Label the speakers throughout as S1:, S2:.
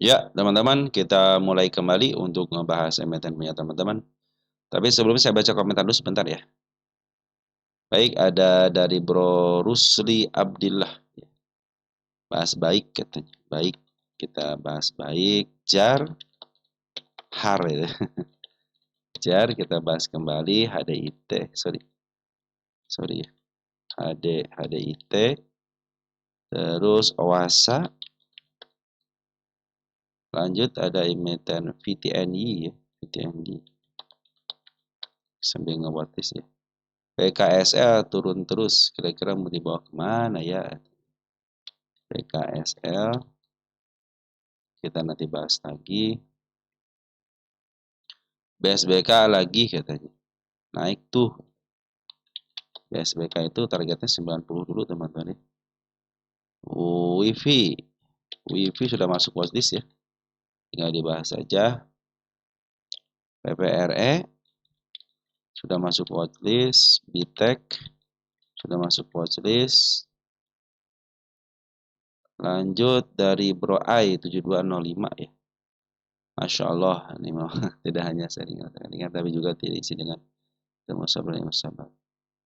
S1: Ya, teman-teman, kita mulai kembali untuk ngebahas emiten punya teman-teman. Tapi sebelumnya saya baca komentar dulu sebentar ya. Baik, ada dari Bro Rusli Abdillah. Bahas baik katanya. Baik, kita bahas baik. Jar, har ya. Jar, kita bahas kembali HDIT. Sorry ya. HDIT. Terus OASA. Lanjut ada emiten VTNI ya. VTNI. Sambil ngebuat list ya. PKSL turun terus, kira-kira mau dibawa kemana ya? PKSL, kita nanti bahas lagi. BSBK lagi katanya, naik tuh. BSBK itu targetnya 90 dulu teman-teman. WiFi sudah masuk watchlist ya, tinggal dibahas saja. PPRE sudah masuk watchlist, BTEC sudah masuk watchlist. Lanjut dari Bro Ai 7205 ya. Masya Allah, ini mau tidak hanya sering ingat tapi juga diisi dengan ilmu sabar ilmu sabar.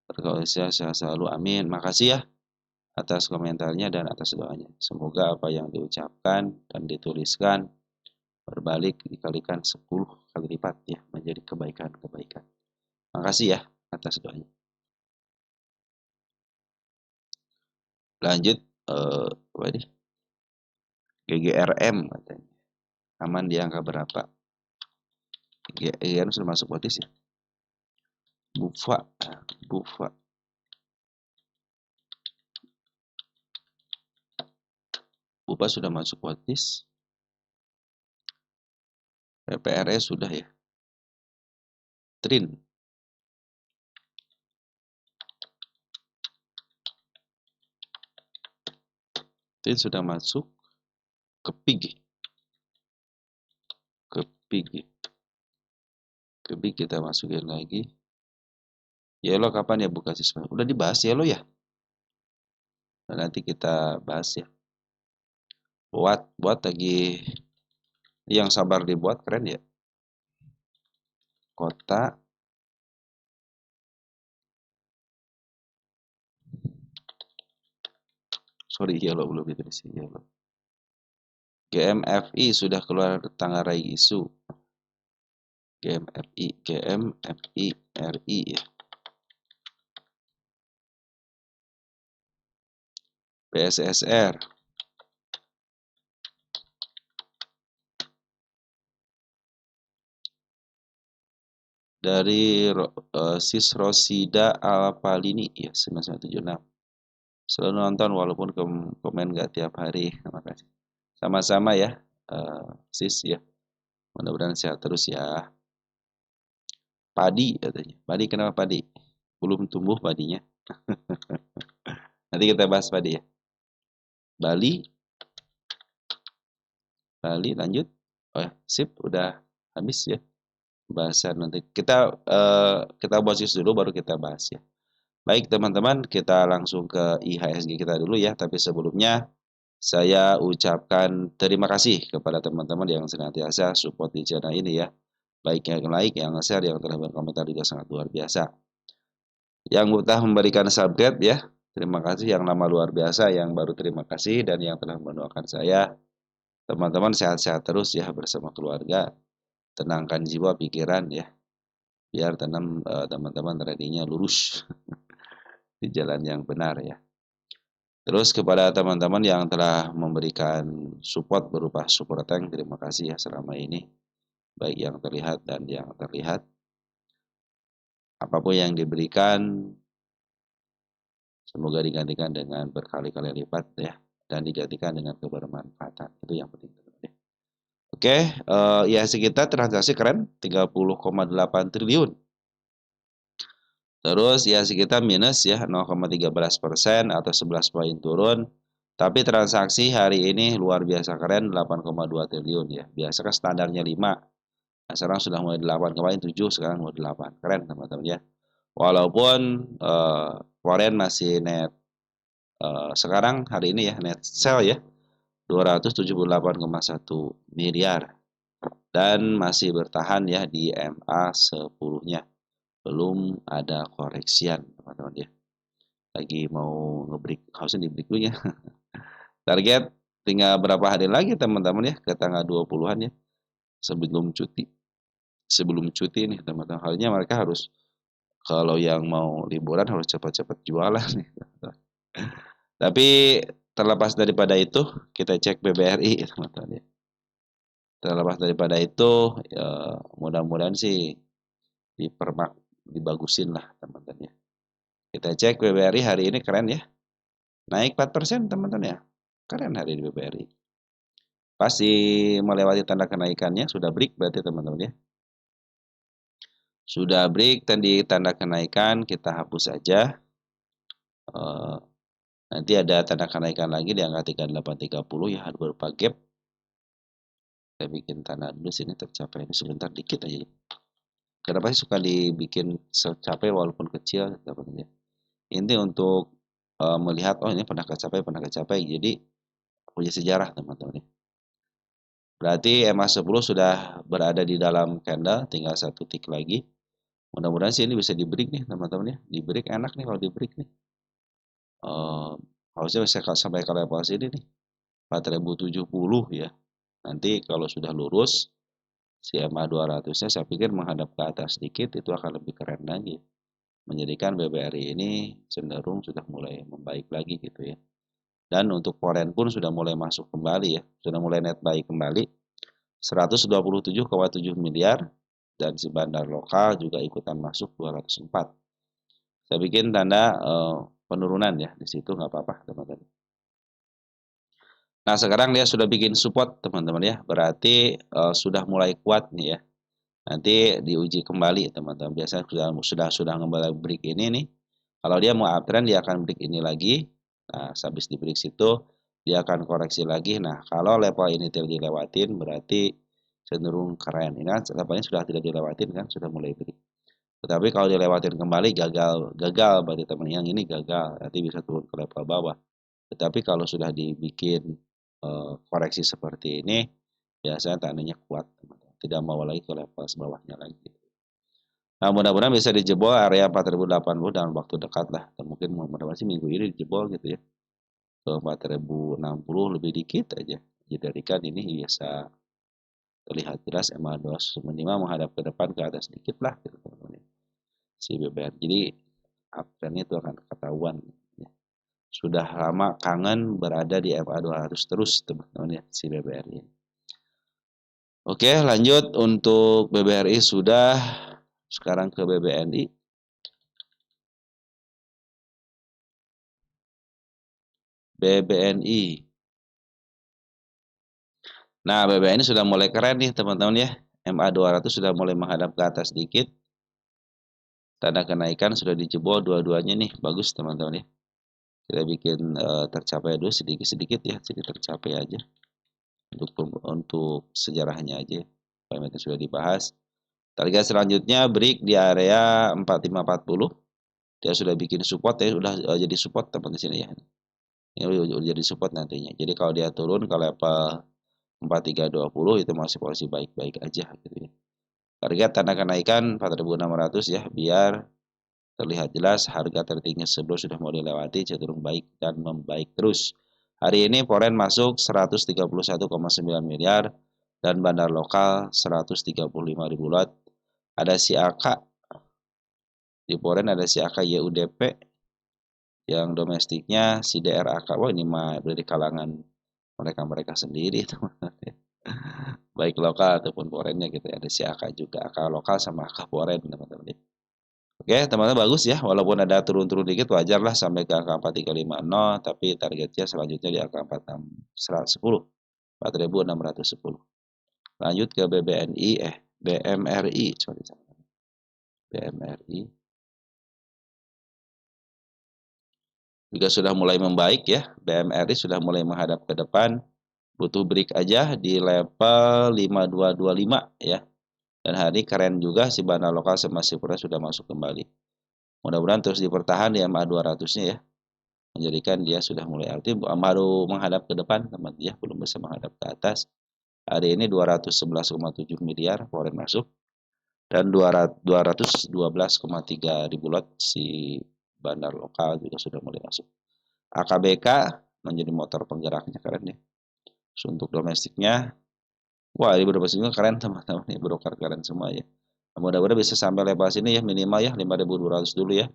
S1: Berkah sehat selalu, amin. Makasih ya atas komentarnya dan atas doanya. Semoga apa yang diucapkan dan dituliskan berbalik dikalikan 10 kali lipat ya menjadi kebaikan-kebaikan. Makasih ya atas doanya. Lanjut GGRM katanya. Aman di angka berapa? GGRM sudah masuk potis ya. Bufa. Bufa sudah masuk potis. PPRE sudah ya. Trin sudah masuk. Kepig kita masukin lagi. Yellow kapan ya buka siswa? Udah dibahas Yellow ya? Dan nanti kita bahas ya. Buat lagi yang sabar dibuat, keren ya. Kota Yellow belum ditulis Yellow. GMFI sudah keluar Tanggarai isu. GMFI RI ya. PSSR. Dari Sis Rosida Alpalini ya 9976. Selalu nonton walaupun komen nggak tiap hari. Terima kasih. Sama-sama ya, Sis ya. Mudah-mudahan sehat terus ya. Padi katanya. Padi kenapa padi? Belum tumbuh padinya. Nanti kita bahas padi ya. Bali lanjut. Oh ya, sip udah habis ya. Bahasan nanti kita bahas dulu baru kita bahas ya. Baik teman-teman, kita langsung ke IHSG kita dulu ya. Tapi sebelumnya saya ucapkan terima kasih kepada teman-teman yang senantiasa support di channel ini ya. Baik yang like, yang share, yang telah berkomentar juga sangat luar biasa. Yang telah memberikan subscribe ya, terima kasih. Yang lama luar biasa, yang baru terima kasih. Dan yang telah mendoakan saya, teman-teman sehat-sehat terus ya bersama keluarga. Tenangkan jiwa, pikiran ya. Biar teman-teman tradingnya lurus di jalan yang benar ya. Terus kepada teman-teman yang telah memberikan support berupa super tank, terima kasih ya selama ini. Baik yang terlihat dan yang terlihat. Apapun yang diberikan, semoga digantikan dengan berkali-kali lipat ya. Dan digantikan dengan kebermanfaatan. Itu yang penting. Oke, IHSG kita transaksi keren 30,8 triliun. Terus IHSG kita minus ya 0,13% atau 11 poin turun. Tapi transaksi hari ini luar biasa keren 8,2 triliun ya. Biasa kan standarnya 5. Nah, sekarang sudah mulai 8, kemarin 7, sekarang mulai 8. Keren teman-teman ya. Walaupun kemarin masih net sekarang hari ini ya net sell ya. 278,1 miliar dan masih bertahan ya di MA 10-nya. Belum ada koreksian, teman-teman ya. Lagi mau ngebreak, harusnya di break dulu ya. Target tinggal berapa hari lagi teman-teman ya ke tanggal 20-an ya sebelum cuti. Sebelum cuti nih teman-teman. Halnya mereka harus kalau yang mau liburan harus cepat-cepat jualan nih. Tapi terlepas daripada itu, kita cek BBRI teman-teman ya. Terlepas daripada itu, mudah-mudahan sih dibagusin lah teman-teman ya. Kita cek BBRI hari ini keren ya. Naik 4% teman-teman ya. Keren hari ini BBRI. Pasti melewati tanda kenaikannya, sudah break berarti teman-teman ya. Sudah break tadi tanda kenaikan, kita hapus saja. Nanti ada tanda kenaikan lagi di angka 3830 ya, berupa gap. Saya bikin tanda dulu sini tercapai ini sebentar dikit aja. Kenapa sih suka dibikin tercapai walaupun kecil teman-teman ya. Ini untuk melihat oh ini pernah kecapai. Jadi punya sejarah teman-teman ya. Berarti MA10 sudah berada di dalam candle, tinggal satu tick lagi. Mudah-mudahan sih ini bisa di break nih teman-teman ya. Di break enak nih kalau di break nih. Harusnya bisa sampai ke level sini nih 4070 ya. Nanti kalau sudah lurus si MA 200-nya saya pikir menghadap ke atas sedikit itu akan lebih keren lagi. Menjadikan BBRI ini cenderung sudah mulai membaik lagi gitu ya. Dan untuk foreign pun sudah mulai masuk kembali ya. Sudah mulai net buy kembali 127,7 miliar dan si bandar lokal juga ikutan masuk 204. Saya bikin tanda penurunan ya di situ nggak apa-apa teman-teman. Nah sekarang dia sudah bikin support teman-teman ya, berarti sudah mulai kuat nih ya. Nanti diuji kembali teman-teman. Biasanya sudah kembali break ini nih. Kalau dia mau uptrend dia akan break ini lagi. Nah habis di break situ dia akan koreksi lagi. Nah kalau level ini tidak dilewatin berarti cenderung keren. Ini kan levelnya sudah tidak dilewatin kan, sudah mulai break. Tetapi kalau dilewatin kembali gagal berarti teman yang ini gagal, nanti bisa turun ke level bawah. Tetapi kalau sudah dibikin koreksi seperti ini, biasanya tandanya kuat, teman-teman. Tidak mau lagi ke level bawahnya lagi. Nah, mudah-mudahan bisa dijebol area 4080 dalam waktu dekat lah. Dan mungkin mudah-mudahan sih minggu ini dijebol gitu ya. Ke 4060 lebih dikit aja. Jadikan ini bisa terlihat jelas MA 295 menghadap ke depan ke atas sedikit lah gitu teman-teman. Si BBR. Jadi uptrend itu akan ketahuan. Ya. Sudah lama kangen berada di MA 200 terus teman-teman ya si BBRI. Oke, lanjut untuk BBRI sudah. Sekarang ke BBNI. BBNI. Nah, BBNI sudah mulai keren nih teman-teman ya. MA 200 sudah mulai menghadap ke atas sedikit. Tanda kenaikan sudah dijebol dua-duanya nih. Bagus teman-teman ya. Kita bikin tercapai dulu sedikit-sedikit ya. Jadi tercapai aja. Untuk sejarahnya aja. Parameter sudah dibahas. Target selanjutnya break di area 4540. Dia sudah bikin support ya, sudah jadi support teman di sini ya. Ini udah jadi support nantinya. Jadi kalau dia turun ke level 4320 itu masih posisi baik-baik aja gitu ya. Target tanda kenaikan 4600 ya, biar terlihat jelas harga tertinggi sebelum sudah mau dilewati cenderung baik dan membaik terus. Hari ini foreign masuk 131,9 miliar dan bandar lokal 135.000 lot. Ada si AK di foreign, ada si AK YUDP yang domestiknya si DRAK. Wah ini mah dari kalangan mereka sendiri teman-teman. Baik lokal ataupun foreignnya gitu ya. Ada si AK juga, AK lokal sama AK foreign teman-teman. Oke teman-teman bagus ya, walaupun ada turun-turun dikit wajar lah sampai ke angka 4350, tapi targetnya selanjutnya di angka 4.610. Lanjut ke BMRI, sorry. BMRI juga sudah mulai membaik ya. BMRI sudah mulai menghadap ke depan. Butuh break aja di level 5225 ya. Dan hari keren juga si bandar lokal sama si Pura sudah masuk kembali. Mudah-mudahan terus dipertahan di MA 200-nya ya. menjadikan dia sudah mulai aktif, baru menghadap ke depan teman ya, belum bisa menghadap ke atas. Hari ini 211,7 miliar foreign masuk dan 212,3 ribu lot si bandar lokal juga sudah mulai masuk. AKBK menjadi motor penggeraknya, keren ya. Untuk domestiknya, wah ini domestiknya keren teman-teman, ini broker keren semua ya. Mudah-mudahan bisa sampai level sini ya, minimal ya 5.200 dulu ya,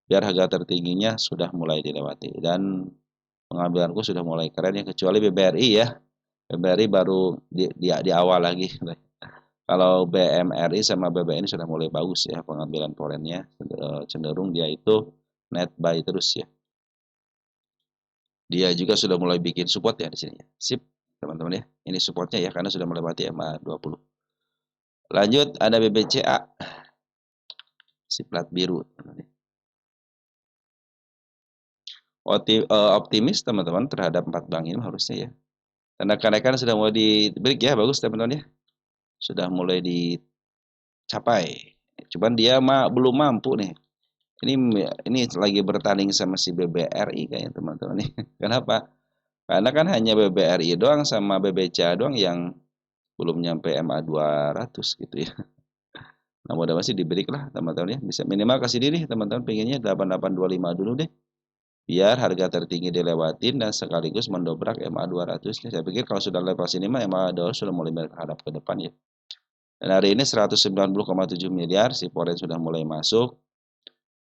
S1: biar harga tertingginya sudah mulai dilewati. Dan pengambilanku sudah mulai keren ya, kecuali BBRI ya. BBRI baru di awal lagi. Kalau BMRI sama BBNI sudah mulai bagus ya pengambilan foreignnya, cenderung dia itu net buy terus ya. Dia juga sudah mulai bikin support ya di sini ya. Sip, teman-teman ya. Ini supportnya ya karena sudah melewati MA20. Lanjut ada BBCA. Si plat biru, teman-teman ya. Optimis teman-teman terhadap 4 bank ini harusnya ya. Karena kenaikan sudah mulai di break ya, bagus teman-teman ya. Sudah mulai dicapai. Cuman dia belum mampu nih. Ini lagi bertanding sama si BBRI kayaknya teman-teman nih. Kenapa? Karena kan hanya BBRI doang sama BBCA doang yang belum nyampe MA 200 gitu ya. Nah, mudah-mudahan sih di break lah teman-teman ya. Bisa minimal kasih diri teman-teman, pengennya 8825 dulu deh. Biar harga tertinggi dilewatin dan sekaligus mendobrak MA 200. Saya pikir kalau sudah lepas ini mah MA 200 sudah mulai menghadap ke depan ya. Dan hari ini 190,7 miliar si Foreign sudah mulai masuk.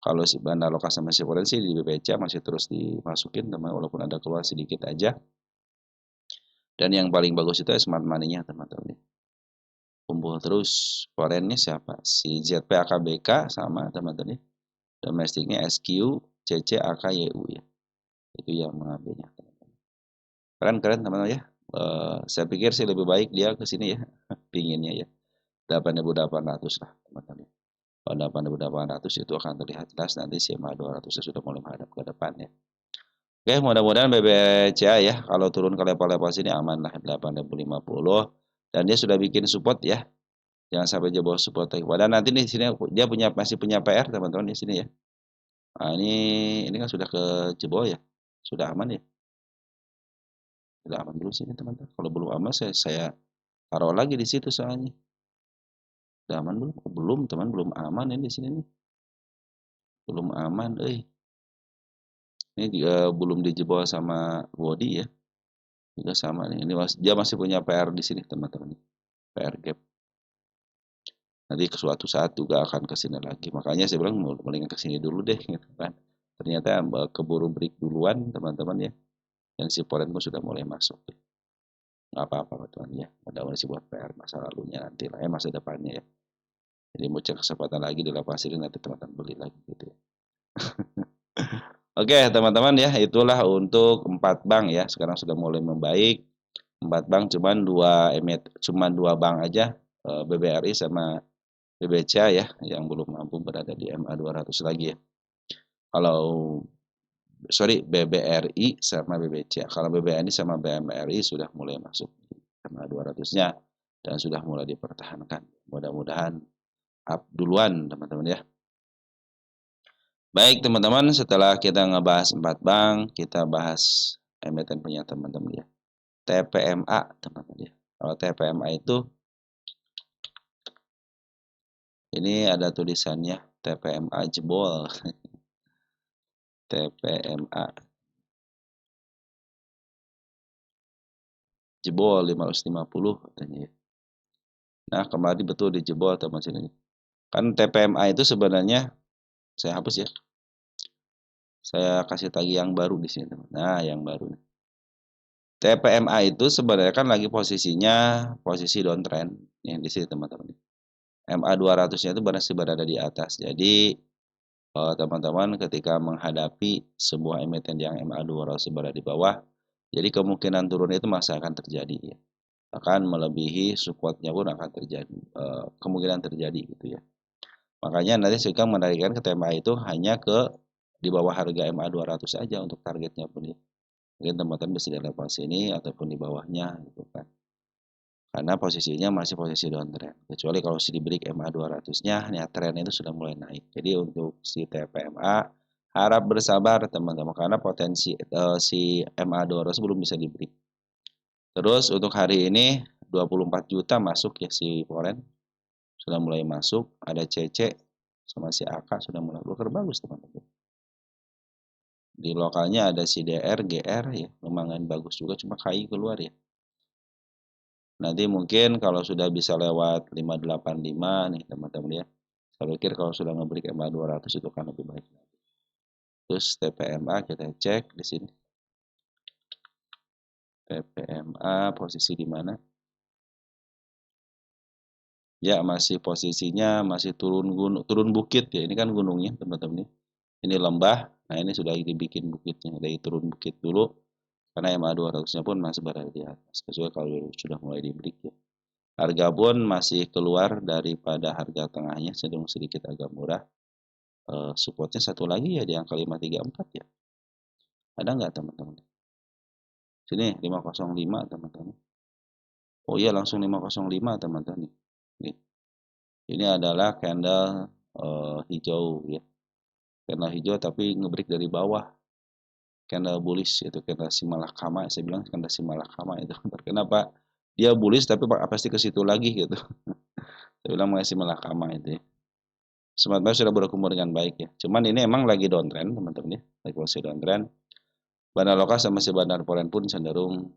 S1: Kalau si bandar lokal sama si Foreign sih di BPCA masih terus dimasukin teman, walaupun ada keluar sedikit aja. Dan yang paling bagus itu smart money-nya teman-teman. Kumpul terus. Foreignnya siapa? Si ZPAKBK sama teman-teman. Domestiknya SQ, CC, AK, YU ya. Itu yang mengambilnya teman-teman. Keren teman-teman ya. Saya pikir sih lebih baik dia ke sini ya. Pinginnya ya. 8.800 lah teman-teman. Kalau 8.800 itu akan terlihat jelas nanti SMA 200 sudah mulai menghadap ke depan ya. Oke, mudah-mudahan BBCA ya kalau turun ke level-level sini aman lah 8.050 dan dia sudah bikin support ya. Jangan sampai jebol support. Padahal nanti di sini dia masih punya PR teman-teman di sini ya. Nah, ini kan sudah ke jebol ya. Sudah aman ya. Sudah aman dulu sini teman-teman. Kalau belum aman saya taruh lagi di situ soalnya. Sudah aman belum? Belum teman, belum aman ini di sini nih. Belum aman, Ini juga belum dijebol sama body ya. Juga sama nih. Ini dia masih punya PR di sini teman-teman. PR gap. Nanti ke suatu saat juga akan ke sini lagi. Makanya saya bilang mendingan ke sini dulu deh gitu kan. Ternyata keburu break duluan teman-teman ya. Dan si foreign pun sudah mulai masuk. Nggak apa-apa teman ya. Mudah-mudahan sih buat PR masa lalunya nanti lah masa depannya ya. Jadi mau cek kesempatan lagi di lepas ini nanti teman-teman beli lagi gitu ya. Oke teman-teman ya, itulah untuk 4 bank ya. Sekarang sudah mulai membaik. 4 bank cuman dua bank aja, BBRI sama BBCA ya yang belum mampu berada di MA 200 lagi ya. Kalau BBRI sama BBCA. Kalau BBNI sama BMRI sudah mulai masuk MA 200-nya dan sudah mulai dipertahankan. Mudah-mudahan up duluan teman-teman ya. Baik teman-teman, setelah kita ngebahas 4 bank, kita bahas emiten punya teman-teman ya. TPMA teman-teman ya. Kalau TPMA itu ini ada tulisannya TPMA jebol. TPMA jebol 550 katanya ya. Nah, kemarin betul dijebol teman-teman. Kan TPMA itu sebenarnya saya hapus ya. Saya kasih tagi yang baru di sini teman. Nah, yang baru nih. TPMA itu sebenarnya kan lagi posisinya posisi downtrend yang di sini teman-teman. MA 200-nya itu masih berada di atas. Jadi teman-teman ketika menghadapi sebuah emiten yang MA 200 berada di bawah, jadi kemungkinan turun itu masih akan terjadi ya. Akan melebihi supportnya pun akan terjadi, kemungkinan terjadi gitu ya. Makanya nanti Sukang menarikkan ke tema itu hanya ke di bawah harga MA 200 saja untuk targetnya pun ya. Mungkin teman-teman bisa di level sini ataupun di bawahnya gitu kan. Karena posisinya masih posisi downtrend. Kecuali kalau si di break MA 200-nya, ya tren itu sudah mulai naik. Jadi untuk si TPMA Harap bersabar teman-teman karena potensi si MA200 belum bisa dibeli. Terus untuk hari ini 24 juta masuk ya si Foreign. Sudah mulai masuk, ada CC sama si AK sudah mulai broker bagus teman-teman. Di lokalnya ada si DR, GR ya, lumayan bagus juga cuma KI keluar ya. Nanti mungkin kalau sudah bisa lewat 585 nih teman-teman ya. Saya pikir kalau sudah ngebreak MA 200 itu kan lebih baik. Terus TPMA kita cek di sini. TPMA posisi di mana? Ya masih posisinya masih turun bukit ya. Ini kan gunungnya teman-teman. Ini lembah. Nah ini sudah dibikin bukitnya. Dari turun bukit dulu. Karena MA 200-nya pun masih berada di atas. Kecuali kalau sudah mulai di break ya. Harga pun masih keluar daripada harga tengahnya, cenderung sedikit agak murah. Supportnya satu lagi ya di angka 534 ya. Ada nggak teman-teman? Sini 505 teman-teman. Oh iya langsung 505 teman-teman. Ini adalah candle hijau ya. Candle hijau tapi ngebreak dari bawah. Candle bullish itu candle simalakama. Saya bilang candle simalakama itu. Kenapa? Dia bullish tapi pasti ke situ lagi gitu. Saya bilang masih simalakama itu ya. Smart Buy sudah berkumur dengan baik ya. Cuman ini emang lagi downtrend teman-teman ya. Lagi posisi downtrend. Bandar lokal sama si bandar foreign pun cenderung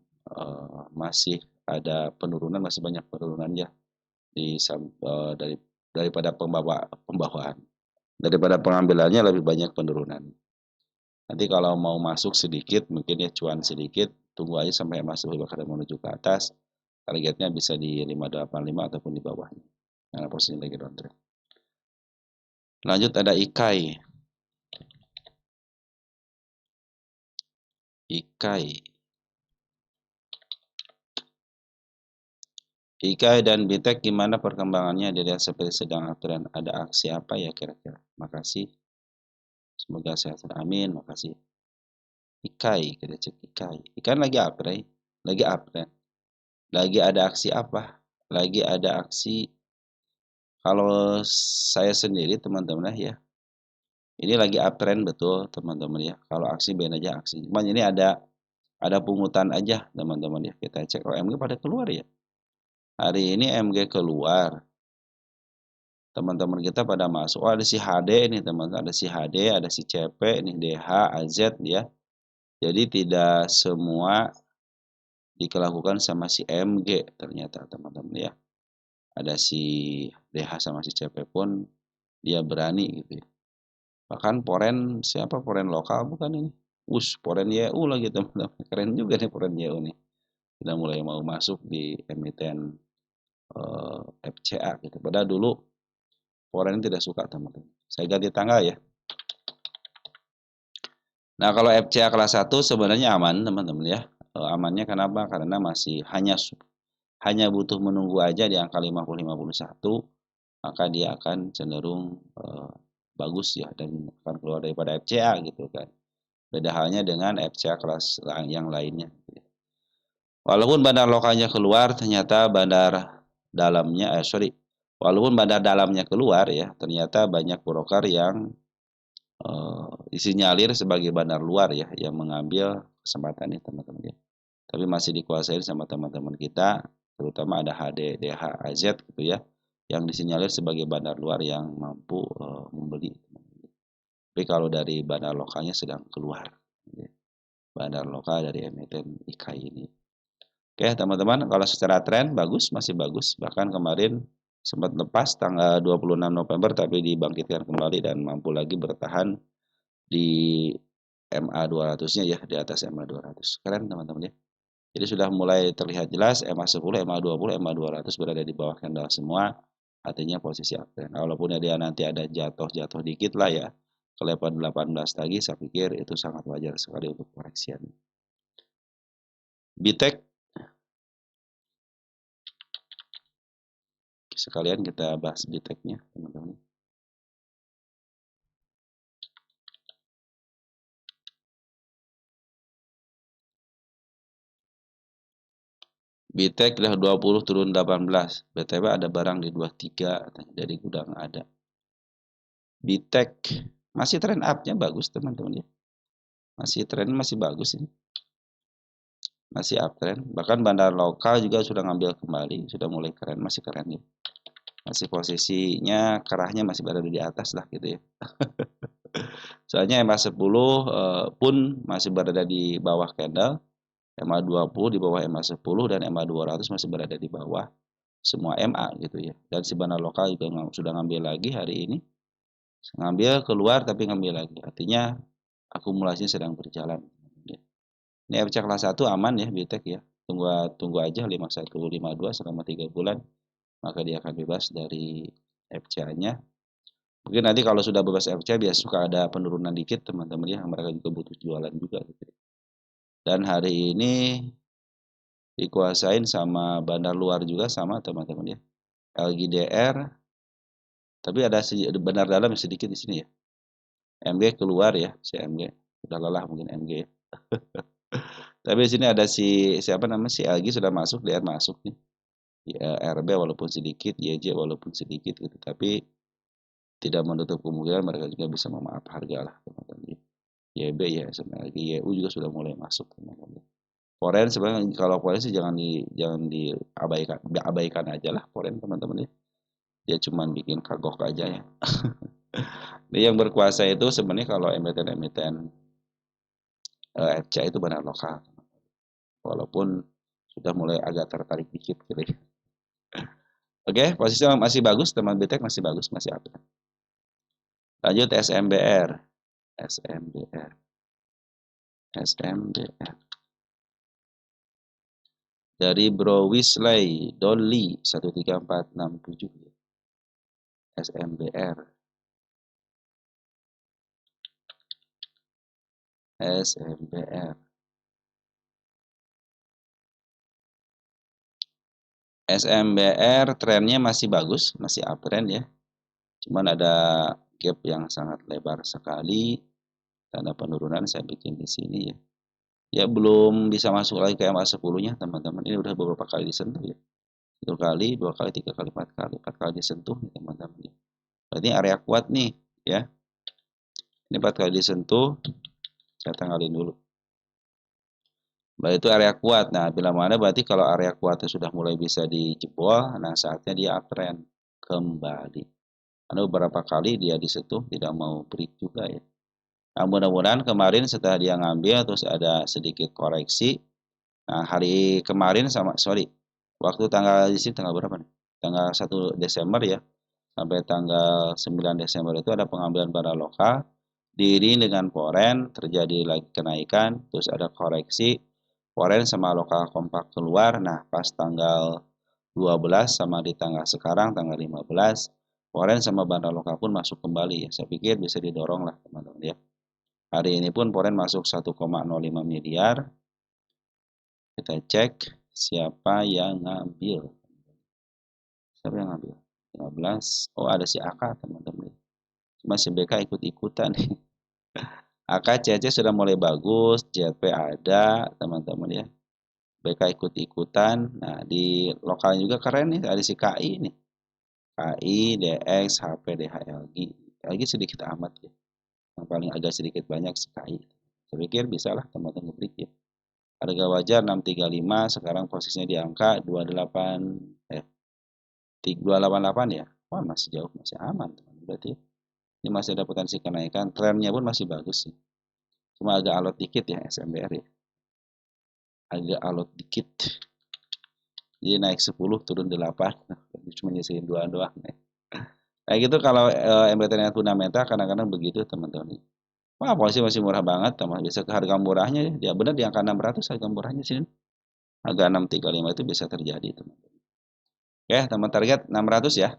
S1: masih ada penurunan, masih banyak penurunan ya daripada pembawaan. Daripada pengambilannya lebih banyak penurunan. Nanti kalau mau masuk sedikit, mungkin ya cuan sedikit, tunggu aja sampai masuk bakal menuju ke atas. Targetnya bisa di 585 ataupun di bawahnya. Karena posisi lagi downtrend. Lanjut ada IKAI. IKAI dan BITEK gimana perkembangannya? Dilihat seperti sedang uptrend. Ada aksi apa ya kira-kira? Makasih. Semoga sehat. Amin. Makasih. IKAI, kita cek IKAI. IKAI lagi uptrend. Lagi uptrend. Lagi ada aksi apa? Lagi ada aksi. Kalau saya sendiri teman-teman ya, ini lagi uptrend betul teman-teman ya. Kalau aksi benar aja aksi. Cuman ini ada pungutan aja teman-teman ya. Kita cek. Oh MG pada keluar ya. Hari ini MG keluar. Teman-teman kita pada masuk. Oh ada si HD nih teman-teman. Ada si HD, ada si CP, ini DH, AZ ya. Jadi tidak semua dilakukan sama si MG ternyata teman-teman ya. Ada si DH sama si CP pun dia berani gitu ya. Bahkan Poren, siapa Poren lokal bukan ini? Poren YU lagi teman-teman. Keren juga nih Poren YU nih. Sudah mulai mau masuk di emiten FCA gitu. Padahal dulu Poren tidak suka teman-teman. Saya ganti tanggal ya. Nah kalau FCA kelas 1 sebenarnya aman teman-teman ya. Amannya kenapa? Karena masih hanya butuh menunggu aja di angka 50-51, maka dia akan cenderung bagus ya dan akan keluar daripada FCA gitu kan. Beda halnya dengan FCA kelas yang lainnya. Walaupun bandar lokalnya keluar, ternyata bandar dalamnya, walaupun bandar dalamnya keluar ya, ternyata banyak broker yang disinyalir sebagai bandar luar ya, yang mengambil kesempatan ini teman-teman ya. Tapi masih dikuasai sama teman-teman kita, terutama ada HD, DH, AZ gitu ya, yang disinyalir sebagai bandar luar yang mampu membeli. Tapi kalau dari bandar lokalnya sedang keluar. Ya. Bandar lokal dari emiten IKAI ini. Oke teman-teman, kalau secara tren bagus, masih bagus. Bahkan kemarin sempat lepas tanggal 26 November tapi dibangkitkan kembali dan mampu lagi bertahan di MA 200-nya ya, di atas MA 200. Keren teman-teman ya. Jadi sudah mulai terlihat jelas MA 10, MA 20, MA 200 berada di bawah candle semua. Artinya posisi uptrend. Walaupun dia nanti ada jatuh-jatuh dikit lah ya. Ke level 18 lagi saya pikir itu sangat wajar sekali untuk koreksian. BITEK sekalian kita bahas BITEK-nya teman-teman. BITEK udah 20 turun 18. BTW ada barang di 23 dari gudang ada. BITEK Masih trend up-nya bagus teman-teman ya. Masih trend masih bagus ini. Masih uptrend. Bahkan bandar lokal juga sudah ngambil kembali, sudah mulai keren, masih keren ya. Masih posisinya kerahnya masih berada di atas lah gitu ya. Soalnya MA10 pun masih berada di bawah candle, MA20 di bawah MA10 dan MA200 masih berada di bawah semua MA gitu ya. Dan si bandar lokal juga sudah ngambil lagi hari ini. Ngambil keluar tapi ngambil lagi. Artinya akumulasinya sedang berjalan. Ini FC kelas 1 aman ya Bitek ya. Tunggu aja 5152 selama 3 bulan. Maka dia akan bebas dari FCA-nya. Mungkin nanti kalau sudah bebas FCA biasa suka ada penurunan dikit teman-teman ya. Mereka juga butuh jualan juga gitu. Dan hari ini dikuasain sama bandar luar juga sama teman-teman ya. LGDR, tapi ada bandar dalam sedikit di sini ya. MG keluar ya, si MG. Udah lelah mungkin MG. Tapi di sini ada siapa namanya si LG sudah masuk, DR masuk nih. Ya, RB walaupun sedikit, YJ walaupun sedikit gitu, tapi tidak menutup kemungkinan mereka juga bisa memaaf harga lah teman-teman. YB ya sama lagi YU juga sudah mulai masuk teman-teman. Foreign sebenarnya kalau foreign sih jangan diabaikan, abaikan aja lah foreign teman-teman ya. Dia cuma bikin kagok aja ya. Dia yang berkuasa itu sebenarnya kalau emiten-emiten FCA itu benar lokal. Walaupun sudah mulai agak tertarik dikit gitu ya. Oke, posisinya masih bagus, teman BTEK masih bagus, masih up. Lanjut SMBR. SMBR. SMBR. Dari Bro Wisley Dolly 13467. SMBR. SMBR. SMBR trennya masih bagus, masih uptrend ya. Cuman ada gap yang sangat lebar sekali. Tanda penurunan saya bikin di sini ya. Ya belum bisa masuk lagi ke MA10-nya teman-teman. Ini udah beberapa kali disentuh ya. 1 kali, 2 kali, 3 kali, 4 kali. 4 kali disentuh nih teman-teman ya. Berarti area kuat nih ya. Ini 4 kali disentuh. Saya tanggalin dulu. Berarti itu area kuat. Nah, bila mana berarti kalau area kuatnya sudah mulai bisa dijebol, nah saatnya dia uptrend kembali. Karena beberapa kali dia disentuh tidak mau break juga ya. Nah, mudah-mudahan kemarin setelah dia ngambil terus ada sedikit koreksi. Nah, hari kemarin waktu tanggal di sini tanggal berapa nih? Tanggal 1 Desember ya. Sampai tanggal 9 Desember itu ada pengambilan barang lokal. Diiring dengan foreign terjadi lagi kenaikan, terus ada koreksi. Foreign sama lokal kompak keluar. Nah, pas tanggal 12 sama di tanggal sekarang tanggal 15, foreign sama barang lokal pun masuk kembali ya. Saya pikir bisa didorong lah teman-teman ya. Hari ini pun foreign masuk 1,05 miliar. Kita cek siapa yang ngambil. Siapa yang ngambil? 15. Oh, ada si AK teman-teman. Cuma si BK ikut-ikutan nih. AK CC sudah mulai bagus, JP ada teman-teman ya. BK ikut-ikutan. Nah, di lokal juga keren nih, ada si KI nih. KI, DX, HP, DHLG. LG sedikit amat ya. Yang paling agak sedikit banyak si KI. Saya pikir bisa lah teman-teman beli ya. Harga wajar 635, sekarang posisinya di angka 288 ya. Wah, masih jauh, masih aman teman-teman. Berarti ini masih ada potensi kenaikan. Trennya pun masih bagus sih. Cuma agak alot dikit ya SMBR ya. Agak alot dikit. Jadi naik 10 turun 8. Cuma nyisihin 2 doang. Kayak gitu kalau embedded fundamental kadang-kadang begitu teman-teman. Wah, posisi masih murah banget teman. Bisa ke harga murahnya ya. Benar di angka 600 harga murahnya sini. Harga 635 itu bisa terjadi teman-teman. Oke, teman target 600 ya.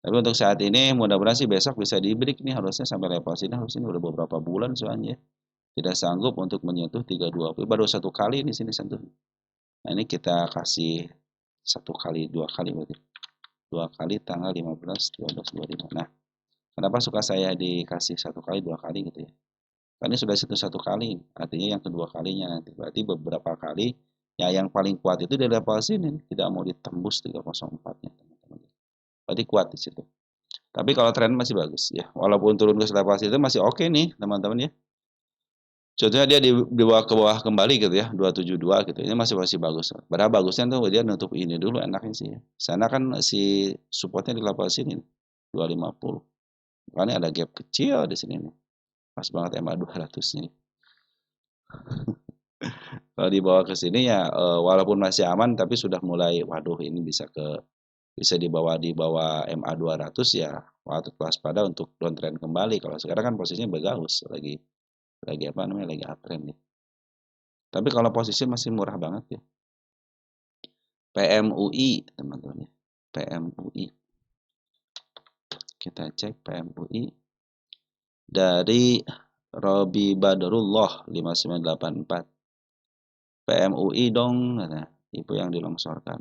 S1: Tapi untuk saat ini mudah-mudahan sih besok bisa di break nih harusnya sampai level sini harusnya udah beberapa bulan soalnya tidak sanggup untuk menyentuh 320 baru 1 kali di sini sentuh. Nah, ini kita kasih 1 kali 2 kali berarti 2 kali tanggal 15 12 25. Nah, kenapa suka saya dikasih 1 kali 2 kali gitu ya? Karena sudah sentuh 1 kali, artinya yang kedua kalinya nanti berarti beberapa kali ya yang paling kuat itu di level sini tidak mau ditembus 304 nya teman-teman. Berarti kuat di situ. Tapi kalau tren masih bagus ya. Walaupun turun ke level itu masih oke nih, teman-teman ya. Contohnya dia dibawa ke bawah kembali gitu ya, 272 gitu. Ini masih masih bagus. Padahal bagusnya tuh dia nutup ini dulu enaknya sih ya. Sana kan si supportnya di level sini 250. Makanya ada gap kecil di sini nih. Pas banget MA 200-nya. Kalau dibawa ke sini ya walaupun masih aman tapi sudah mulai waduh ini bisa di bawah MA 200 ya patut waspada untuk downtrend kembali. Kalau sekarang kan posisinya bagus lagi apa namanya lagi uptrend nih. Tapi kalau posisi masih murah banget ya. PMUI teman-teman ya. PMUI. Kita cek PMUI dari Robi Badrullah 5984. PMUI dong, nah, itu yang dilongsorkan.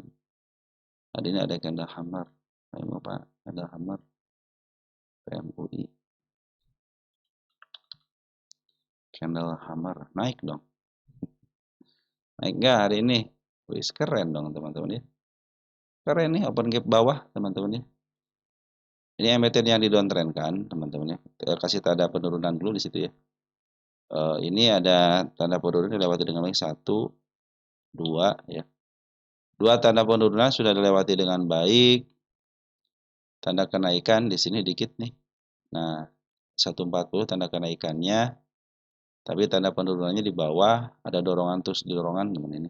S1: Tadi ini ada candle hammer. Ayo Pak, candle hammer. PMUI. Candle hammer naik dong. Naik nggak hari ini? Wih, keren dong teman-teman ya. Keren nih open gap bawah teman-teman ya. Ini emiten yang di-downtrend kan teman-teman ya. Kasih tanda penurunan dulu di situ ya. Ini ada tanda penurunan dilewati dengan baik 1, 2 ya. 2 tanda penurunan sudah dilewati dengan baik. Tanda kenaikan di sini dikit nih. Nah, 140 tanda kenaikannya. Tapi tanda penurunannya di bawah, ada dorongan terus dorongan teman ini.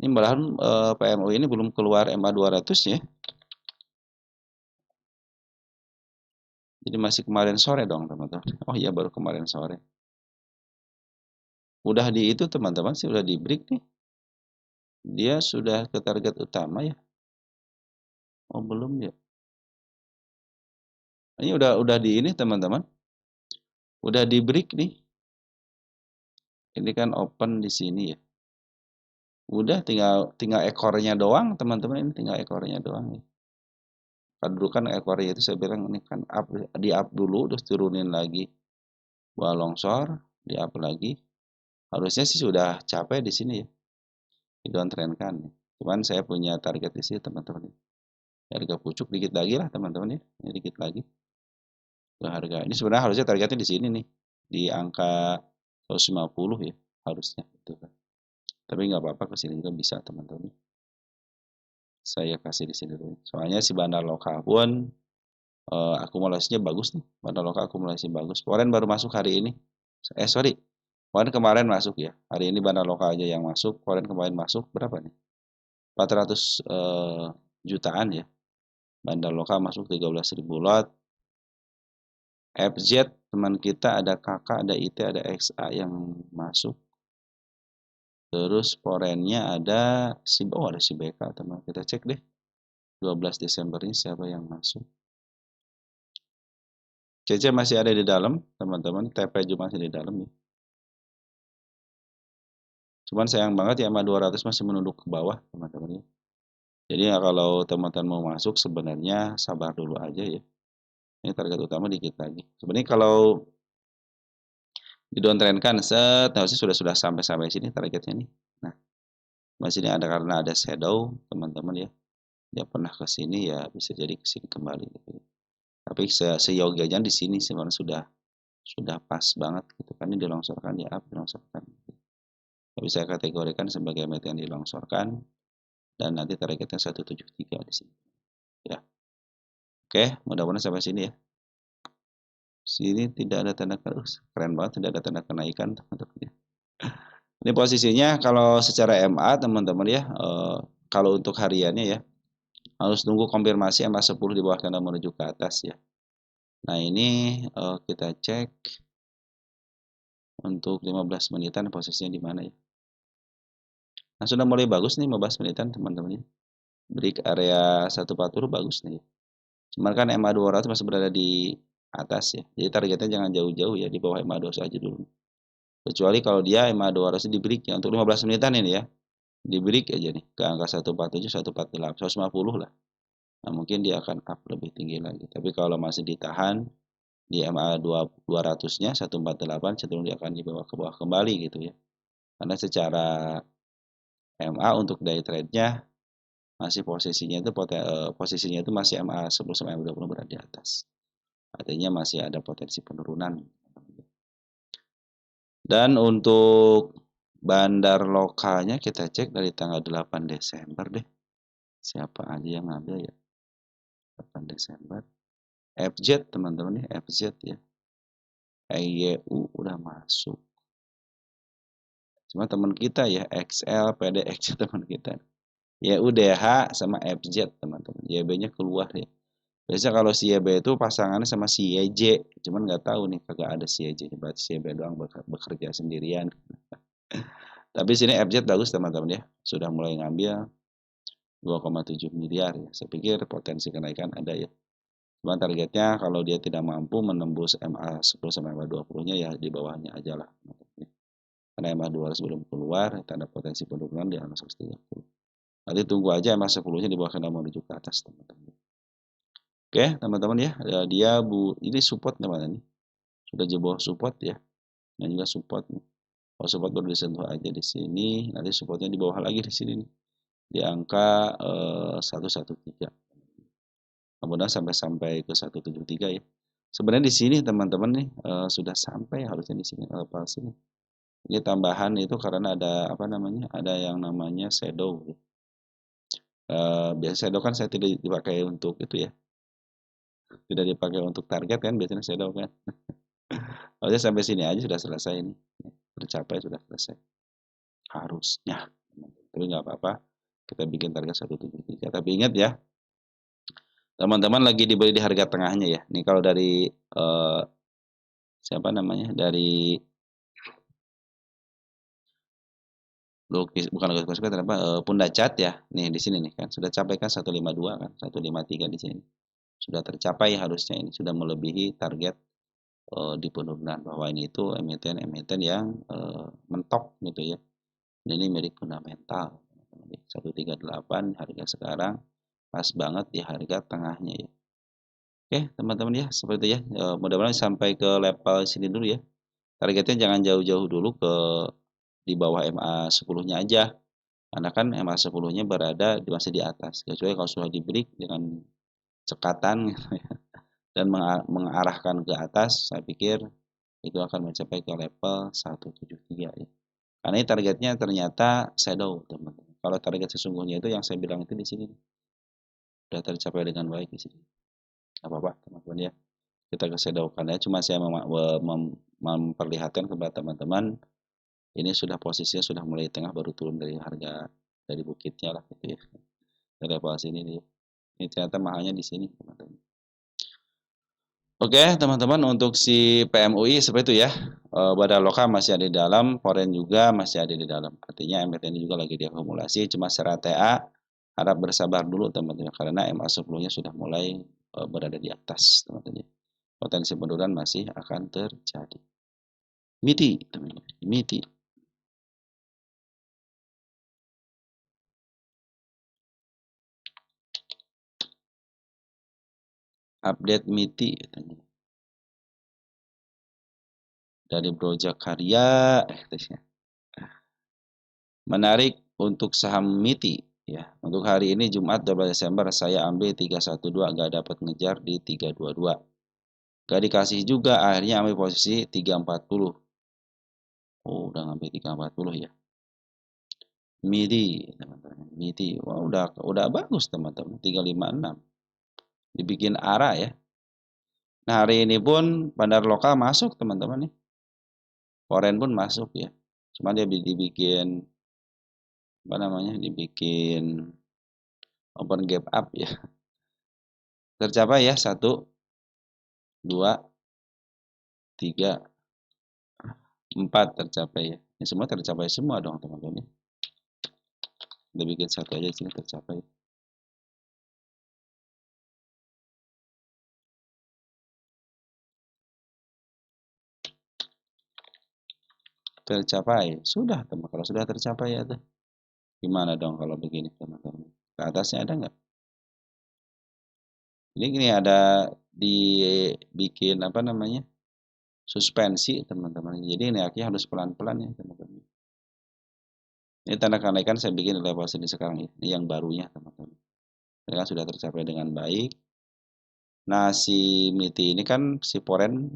S1: Ini malahan PMU ini belum keluar MA 200 ya. Jadi masih kemarin sore dong teman-teman. Oh iya baru kemarin sore. Udah di itu teman-teman sih udah di break nih. Dia sudah ke target utama ya. Oh belum ya. Ini udah di ini teman-teman. Udah di break nih. Ini kan open di sini ya. Udah tinggal ekornya doang teman-teman, ini tinggal ekornya doang ya. Kan dulu kan ekornya itu saya bilang ini kan di up dulu terus turunin lagi. Buah longsor, di up lagi. Harusnya sih sudah capek di sini ya. Di downtrend kan. Cuman saya punya target di sini teman-teman. Harga pucuk dikit lagi lah teman-teman ya. Ini dikit lagi. Harga ini sebenarnya harusnya targetnya di sini nih. Di angka 150 ya harusnya gitu kan. Tapi nggak apa-apa ke sini juga bisa teman-teman. Saya kasih di sini dulu. Soalnya si bandar lokal pun akumulasinya bagus nih. Bandar lokal akumulasi bagus. Kemarin baru masuk hari ini. Sorry. Kemarin masuk ya. Hari ini bandar lokal aja yang masuk. Kemarin masuk berapa nih? 400 jutaan ya. Bandar lokal masuk 13.000 lot. FZ teman kita ada KK, ada IT, ada XA yang masuk. Terus forennya ada ada si BK teman. Kita cek deh. 12 Desember ini siapa yang masuk. CC masih ada di dalam, teman-teman. TP juga masih di dalam ya. Cuman sayang banget ya, MA 200 masih menunduk ke bawah, teman-teman ya. Jadi ya, kalau teman-teman mau masuk sebenarnya sabar dulu aja ya. Ini target utama dikit lagi. Sebenarnya kalau di downtrend kan harusnya sudah sampai sini targetnya nih. Nah, masih ini ada karena ada shadow, teman-teman ya. Dia pernah ke sini ya bisa jadi ke sini kembali gitu. Tapi seyogianya di sini sebenarnya sudah pas banget gitu kan, ini dilongsorkan ya up dilongsorkan. Tapi saya kategorikan sebagai emiten yang dilongsorkan dan nanti targetnya 173 di sini. Ya. Oke, mudah-mudahan sampai sini ya. Sini tidak ada tanda keren banget tidak ada tanda kenaikan teman-teman ya. Ini posisinya kalau secara MA teman-teman ya, kalau untuk hariannya ya harus tunggu konfirmasi MA 10 di bawah candle menuju ke atas ya. Nah ini kita cek untuk 15 menitan posisinya di mana ya. Nah sudah mulai bagus nih 15 menitan teman-teman ya. Break area 140 bagus nih. Cuman kan MA 200 masih berada di atas ya. Jadi targetnya jangan jauh-jauh ya, di bawah MA 200 aja dulu. Kecuali kalau dia MA 200 di break ya untuk 15 menitan ini ya. Di break aja nih ke angka 147, 148, 150 lah. Nah, mungkin dia akan up lebih tinggi lagi. Tapi kalau masih ditahan di MA 200-nya 148 cenderung dia akan dibawa ke bawah kembali gitu ya. Karena secara MA untuk day trade-nya masih posisinya itu masih MA 10 sampai MA 20 berada di atas. artinya masih ada potensi penurunan. Dan untuk bandar lokalnya kita cek dari tanggal 8 Desember deh. Siapa aja yang ngambil ya? 8 Desember. FZ teman-teman ya, FZ ya. EYU udah masuk. Cuma teman kita ya, XL, PDX teman kita. Ya UDH sama FZ teman-teman. YB-nya keluar ya. Biasanya kalau si YB itu pasangannya sama si YJ. Cuman nggak tahu nih, kagak ada si YJ. Berarti si YB doang bekerja sendirian. Tapi sini FZ bagus teman-teman ya. Sudah mulai ngambil 2,7 miliar ya. Saya pikir potensi kenaikan ada ya. Cuma targetnya kalau dia tidak mampu menembus MA10 sampai MA20-nya ya di bawahnya aja lah. Karena MA200 belum keluar, tanda potensi penurunan di atas 130. Nanti tunggu aja MA10-nya di bawah kena menuju ke atas teman-teman. Oke teman-teman ya, dia ini support teman-teman. Sudah jebol support ya. Dan juga support nih. Kalau support baru disentuh aja di sini, nanti supportnya di bawah lagi di sini nih. Di angka 113. Kemudian sampai ke 173 ya. Sebenarnya di sini teman-teman nih sudah sampai harusnya di sini level sini. Ini tambahan itu karena ada apa namanya? Ada yang namanya shadow. Biasa shadow kan saya tidak dipakai untuk itu ya. Tidak dipakai untuk target kan biasanya shadow kan. Harusnya sampai sini aja sudah selesai ini. Tercapai sudah selesai. Harusnya. Tapi nggak apa-apa. Kita bikin target 173. Tapi ingat ya, teman-teman lagi dibeli di harga tengahnya ya. Nih kalau dari siapa namanya? Dari bukan lukis pasukan apa Pundacat ya. Nih di sini nih kan sudah capai kan 152 kan, 153 di sini. Sudah tercapai harusnya ini sudah melebihi target di penurunan bahwa ini itu emiten yang mentok gitu ya. Dan ini milik fundamental. 138 harga sekarang pas banget di harga tengahnya ya. Oke, teman-teman ya, seperti ya. Mudah-mudahan sampai ke level sini dulu ya. Targetnya jangan jauh-jauh dulu ke di bawah MA10-nya aja. Karena kan MA10-nya berada masih di atas. Kecuali kalau sudah di break dengan cekatan gitu ya, dan mengarahkan ke atas, saya pikir itu akan mencapai ke level 173 ya. Karena ini targetnya ternyata shadow, teman-teman. Kalau target sesungguhnya itu yang saya bilang itu di sini sudah tercapai dengan baik di sini. Apa-apa, teman-teman ya. Kita ke shadow kan ya. Cuma saya memperlihatkan kepada teman-teman ini sudah posisinya sudah mulai tengah baru turun dari harga dari bukitnya lah gitu ya. Dari level sini nih. Ini ternyata mahalnya di sini, teman-teman. Oke, teman-teman, untuk si PMUI seperti itu ya. Badan lokal masih ada di dalam, foreign juga masih ada di dalam. Artinya MTN juga lagi diakumulasi, cuma secara TA harap bersabar dulu teman-teman karena MA10-nya sudah mulai berada di atas, teman-teman. Potensi penurunan masih akan terjadi. MITI, teman-teman. MITI. Update MITI katanya. Dari Bro Jakarya. Menarik untuk saham MITI ya. Untuk hari ini Jumat 12 Desember saya ambil 312 gak dapat ngejar di 322. Gak dikasih juga akhirnya ambil posisi 340. Oh, udah ngambil 340 ya. MITI teman-teman. MITI. Wah, udah bagus teman-teman. 356. Dibikin arah ya. Nah, hari ini pun bandar lokal masuk teman-teman nih. Foreign pun masuk ya. Cuma dia dibikin apa namanya? Dibikin open gap up ya. Tercapai ya 1 2 3 4 tercapai ya. Ini semua tercapai semua dong teman-teman. Kita bikin satu aja sini tercapai. Tercapai. Sudah teman. Kalau sudah tercapai ya tuh. Gimana dong kalau begini teman-teman? Ke atasnya ada nggak? Ini gini ada dibikin apa namanya? Suspensi teman-teman. Jadi naiknya harus pelan-pelan ya teman-teman. Ini tanda kenaikan saya bikin di level sini sekarang ya. Ini yang barunya teman-teman. Ini kan sudah tercapai dengan baik. Nah, si MITI ini kan si Poren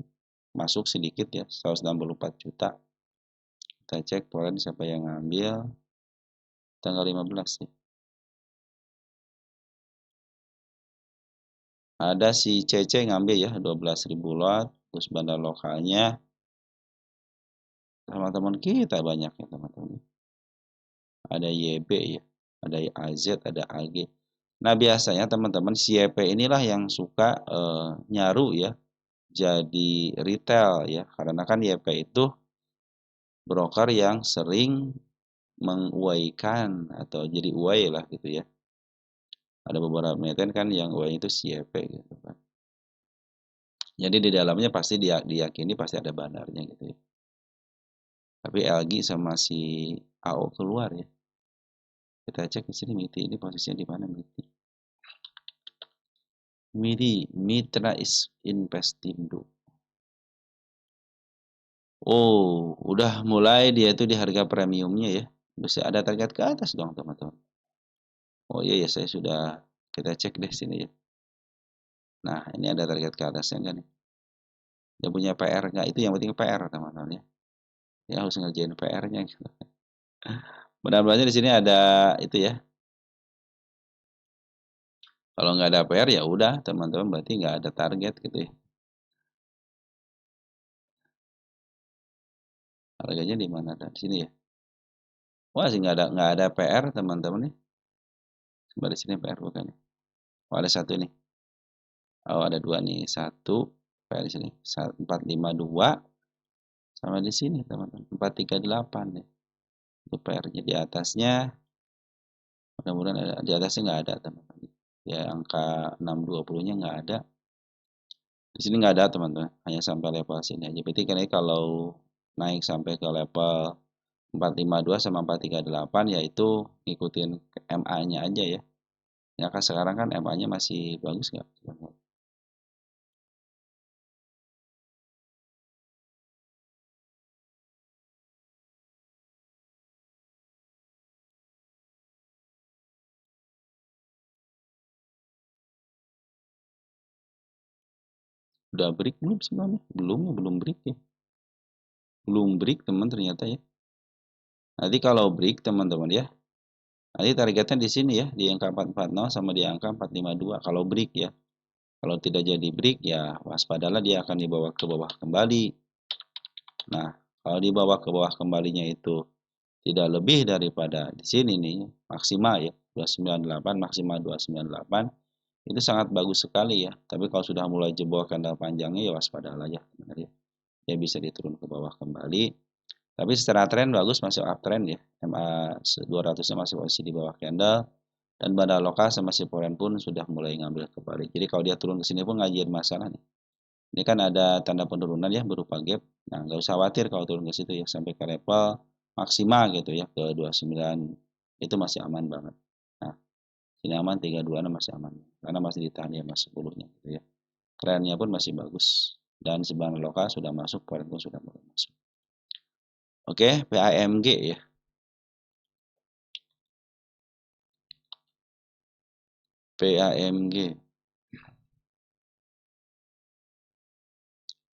S1: masuk sedikit ya, 164 juta. Kita cek Poren siapa yang ngambil tanggal 15 ya. Ada si CC ngambil ya 12.000 lot, terus bandar lokalnya teman-teman kita banyak ya teman-teman. Ada YB ya, ada AZ, ada AG. Nah, biasanya teman-teman si YP inilah yang suka nyaru ya jadi retail ya, karena kan YP itu broker yang sering menguaikan atau jadi uai lah gitu ya. Ada beberapa emiten kan yang uai itu si YP gitu kan. Jadi di dalamnya pasti diyakini pasti ada bandarnya gitu ya. Tapi LG sama si AO keluar ya. Kita cek di sini MITI ini posisinya di mana MITI? MITI Mitra Investindo. Oh, udah mulai dia itu di harga premiumnya ya. Bisa ada target ke atas dong teman-teman. Oh iya ya saya sudah kita cek deh sini ya. Nah ini ada target ke atasnya enggak nih? Dia punya PR nggak? Itu yang penting PR teman-teman ya. Dia harus ngerjain PR-nya gitu. Mudah-mudahan di sini ada itu ya. Kalau nggak ada PR ya udah teman-teman berarti nggak ada target gitu ya. Harganya di mana? Di sini ya. Wah sih nggak ada PR teman-teman nih. Coba di sini PR bukan nih. Oh ada satu nih. Oh ada dua nih. Satu PR di sini. 452 sama di sini teman-teman. 438 nih. Itu PR-nya di atasnya. Mudah-mudahan ada di atasnya nggak ada teman-teman. Ya angka 620-nya nggak ada. Di sini nggak ada teman-teman. Hanya sampai level sini aja. Berarti kan kalau naik sampai ke level 452 sama 438 yaitu ngikutin MA-nya aja ya. Ya kan sekarang kan MA-nya masih bagus nggak? Udah break belum sebenarnya? Belum break ya. Belum break teman ternyata ya. Nanti kalau break teman-teman ya. Nanti targetnya di sini ya, di angka 440 sama di angka 452 kalau break ya. Kalau tidak jadi break ya waspadalah dia akan dibawa ke bawah kembali. Nah, kalau dibawa ke bawah kembalinya itu tidak lebih daripada di sini nih maksimal ya 298 maksimal 298 itu sangat bagus sekali ya. Tapi kalau sudah mulai jebol candle panjangnya ya waspadalah ya. Dia bisa diturun ke bawah kembali. Tapi secara tren bagus masih uptrend ya. MA 200-nya masih posisi di bawah candle dan bandar lokal sama si Poren pun sudah mulai ngambil kembali. Jadi kalau dia turun ke sini pun nggak jadi masalah nih. Ini kan ada tanda penurunan ya berupa gap. Nah, nggak usah khawatir kalau turun ke situ ya sampai ke level maksimal gitu ya ke 29 itu masih aman banget. Nah, ini aman 32 masih aman karena masih ditahan ya mas 10-nya gitu ya. Trennya pun masih bagus dan sebagian lokal sudah masuk, Poren pun sudah mulai masuk. Oke, PAMG ya. PAMG.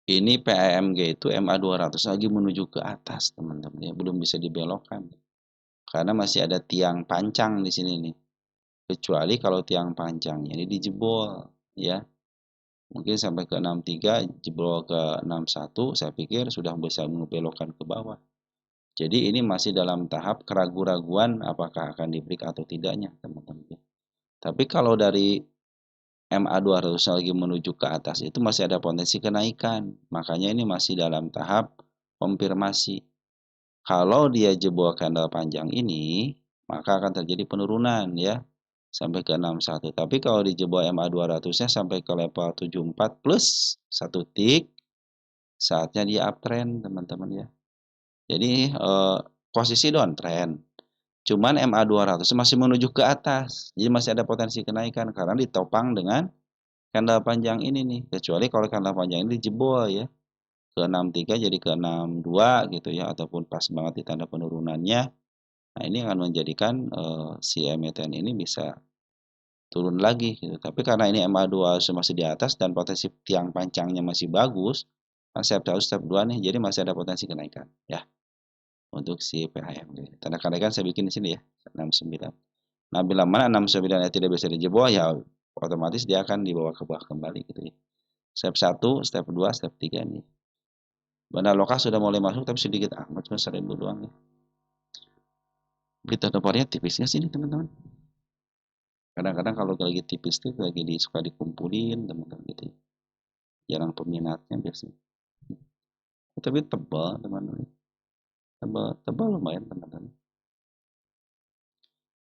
S1: Ini PAMG itu MA 200 lagi menuju ke atas, teman-teman ya, belum bisa dibelokkan. Karena masih ada tiang pancang di sini nih. Kecuali kalau tiang pancangnya ini dijebol ya. Mungkin sampai ke 63 jebol ke 61 saya pikir sudah bisa membelokkan ke bawah. Jadi ini masih dalam tahap keraguan-raguan apakah akan di break atau tidaknya, teman-teman. Tapi kalau dari MA 200 lagi menuju ke atas itu masih ada potensi kenaikan. Makanya ini masih dalam tahap konfirmasi. Kalau dia jebol candle panjang ini, maka akan terjadi penurunan ya sampai ke 61. Tapi kalau dijebol MA 200-nya sampai ke level 74 plus 1 tick, saatnya dia uptrend teman-teman ya. Jadi posisi downtrend. Cuman MA 200 masih menuju ke atas. Jadi masih ada potensi kenaikan karena ditopang dengan candle panjang ini nih. Kecuali kalau candle panjang ini dijebol ya ke 63 jadi ke 62 gitu ya ataupun pas banget di tanda penurunannya. Nah, ini akan menjadikan si emiten ini bisa turun lagi gitu. Tapi karena ini MA2 masih di atas dan potensi tiang panjangnya masih bagus, kan step 1, step 2 nih, jadi masih ada potensi kenaikan ya untuk si PHMG. Tanda kenaikan saya bikin di sini ya, 69. Nah, bila mana 69 tidak bisa dijebol ya otomatis dia akan dibawa ke bawah kembali gitu ya. Step 1, step 2, step 3 nih. Bandar lokal sudah mulai masuk tapi sedikit amat, cuma 1000 doang nih. Berita depannya tipisnya sini teman-teman. Kadang-kadang kalau lagi tipis tuh lagi suka dikumpulin teman-teman gitu ya. Jarang peminatnya biasanya. Tapi tebal teman-teman. Tebal, tebal lumayan teman-teman.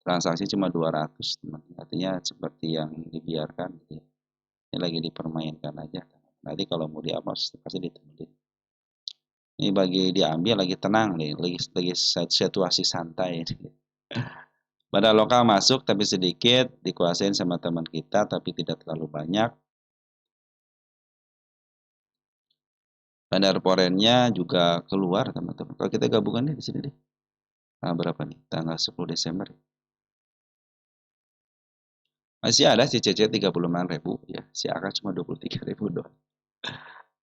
S1: Transaksi cuma 200 teman-teman. Artinya seperti yang dibiarkan gitu ya. Ini lagi dipermainkan aja. Nanti kalau mau dihapus pasti ditemuin. Ini bagi diambil lagi tenang nih, lagi situasi santai. Pada lokal masuk tapi sedikit, dikuasain sama teman kita tapi tidak terlalu banyak. Bandar forennya juga keluar teman-teman. Kalau kita gabungan nih di sini deh. Nah, berapa nih? Tanggal 10 Desember. Masih ada si CC 36.000 ya. Si AK cuma 23.000 doang.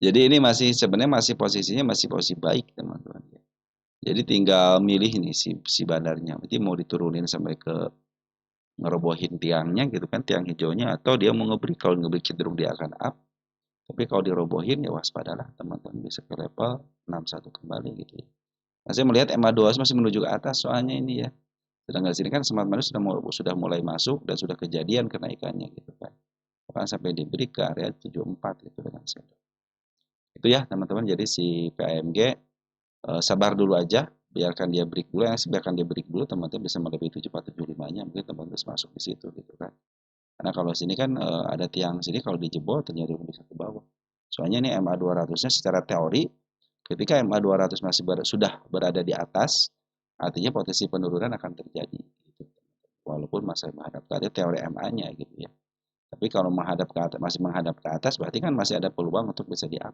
S1: Jadi ini masih sebenarnya masih posisinya masih posisi baik teman-teman. Jadi tinggal milih nih si bandarnya. Berarti mau diturunin sampai ke ngerobohin tiangnya gitu kan, tiang hijaunya, atau dia mau ngebreak. Kalau ngebreak cenderung dia akan up. Tapi kalau dirobohin ya waspadalah teman-teman, bisa ke level 61 kembali gitu ya. Nah, saya melihat MA2 masih menuju ke atas soalnya ini ya. Sedangkan di sini kan Smart Money sudah mulai masuk dan sudah kejadian kenaikannya gitu kan. Bahkan sampai di break ke area 74 gitu dengan shadow. Itu ya teman-teman, jadi si PAMG sabar dulu aja, biarkan dia break dulu, biarkan dia break dulu, teman-teman bisa melebihi 7475-nya, mungkin teman-teman bisa masuk di situ gitu kan. Karena kalau sini kan ada tiang sini, kalau dijebol ternyata bisa ke bawah. Soalnya ini MA200-nya secara teori, ketika MA200 masih sudah berada di atas, artinya potensi penurunan akan terjadi. Gitu. Walaupun masih menghadap ke atas teori MA-nya gitu ya. Tapi kalau menghadap ke atas, masih menghadap ke atas, berarti kan masih ada peluang untuk bisa di-up.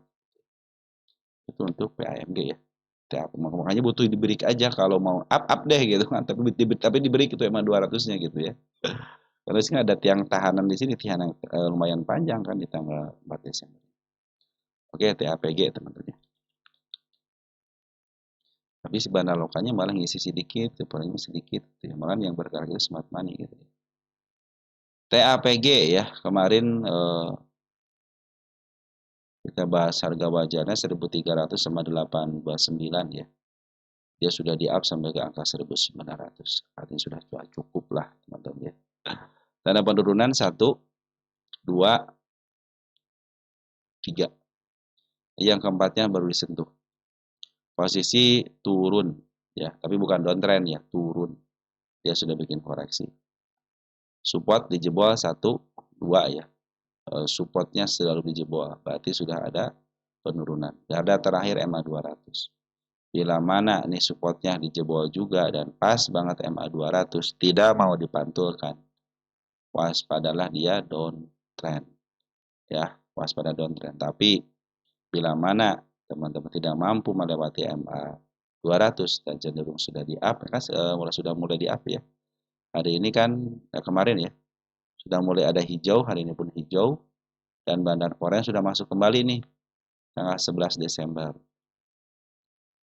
S1: Itu untuk PAMG ya. Makanya butuh di break aja kalau mau up deh gitu kan, tapi di break itu emang 200-nya gitu ya. Karena sini ada tiang tahanan di sini, tiang yang lumayan panjang kan di tanggal 4 Desember. Oke, TAPG teman-teman. Tapi si bandar lokalnya malah ngisi sedikit, palingnya sedikit, gitu ya. Malah yang bergerak itu smart money gitu ya. TAPG ya, kemarin kita bahas harga wajarnya 1.300 sama 829 ya. Dia sudah di-up sampai ke angka 1.900. Artinya sudah cukup lah teman-teman ya. Tanda penurunan 1, 2, 3. Yang keempatnya baru disentuh. Posisi turun ya, tapi bukan downtrend ya, turun. Dia sudah bikin koreksi. Support dijebol 1, 2 ya. Supportnya selalu dijebol, berarti sudah ada penurunan. Dada terakhir MA200. Bila mana nih supportnya dijebol juga dan pas banget MA200 tidak mau dipantulkan, waspadalah dia downtrend ya, waspada downtrend. Tapi bila mana teman-teman tidak mampu melewati MA 200 dan cenderung sudah di up kan, sudah mulai di up ya. Hari ini kan kemarin ya sudah mulai ada hijau, hari ini pun hijau, dan bandar foreign sudah masuk kembali nih tanggal 11 Desember.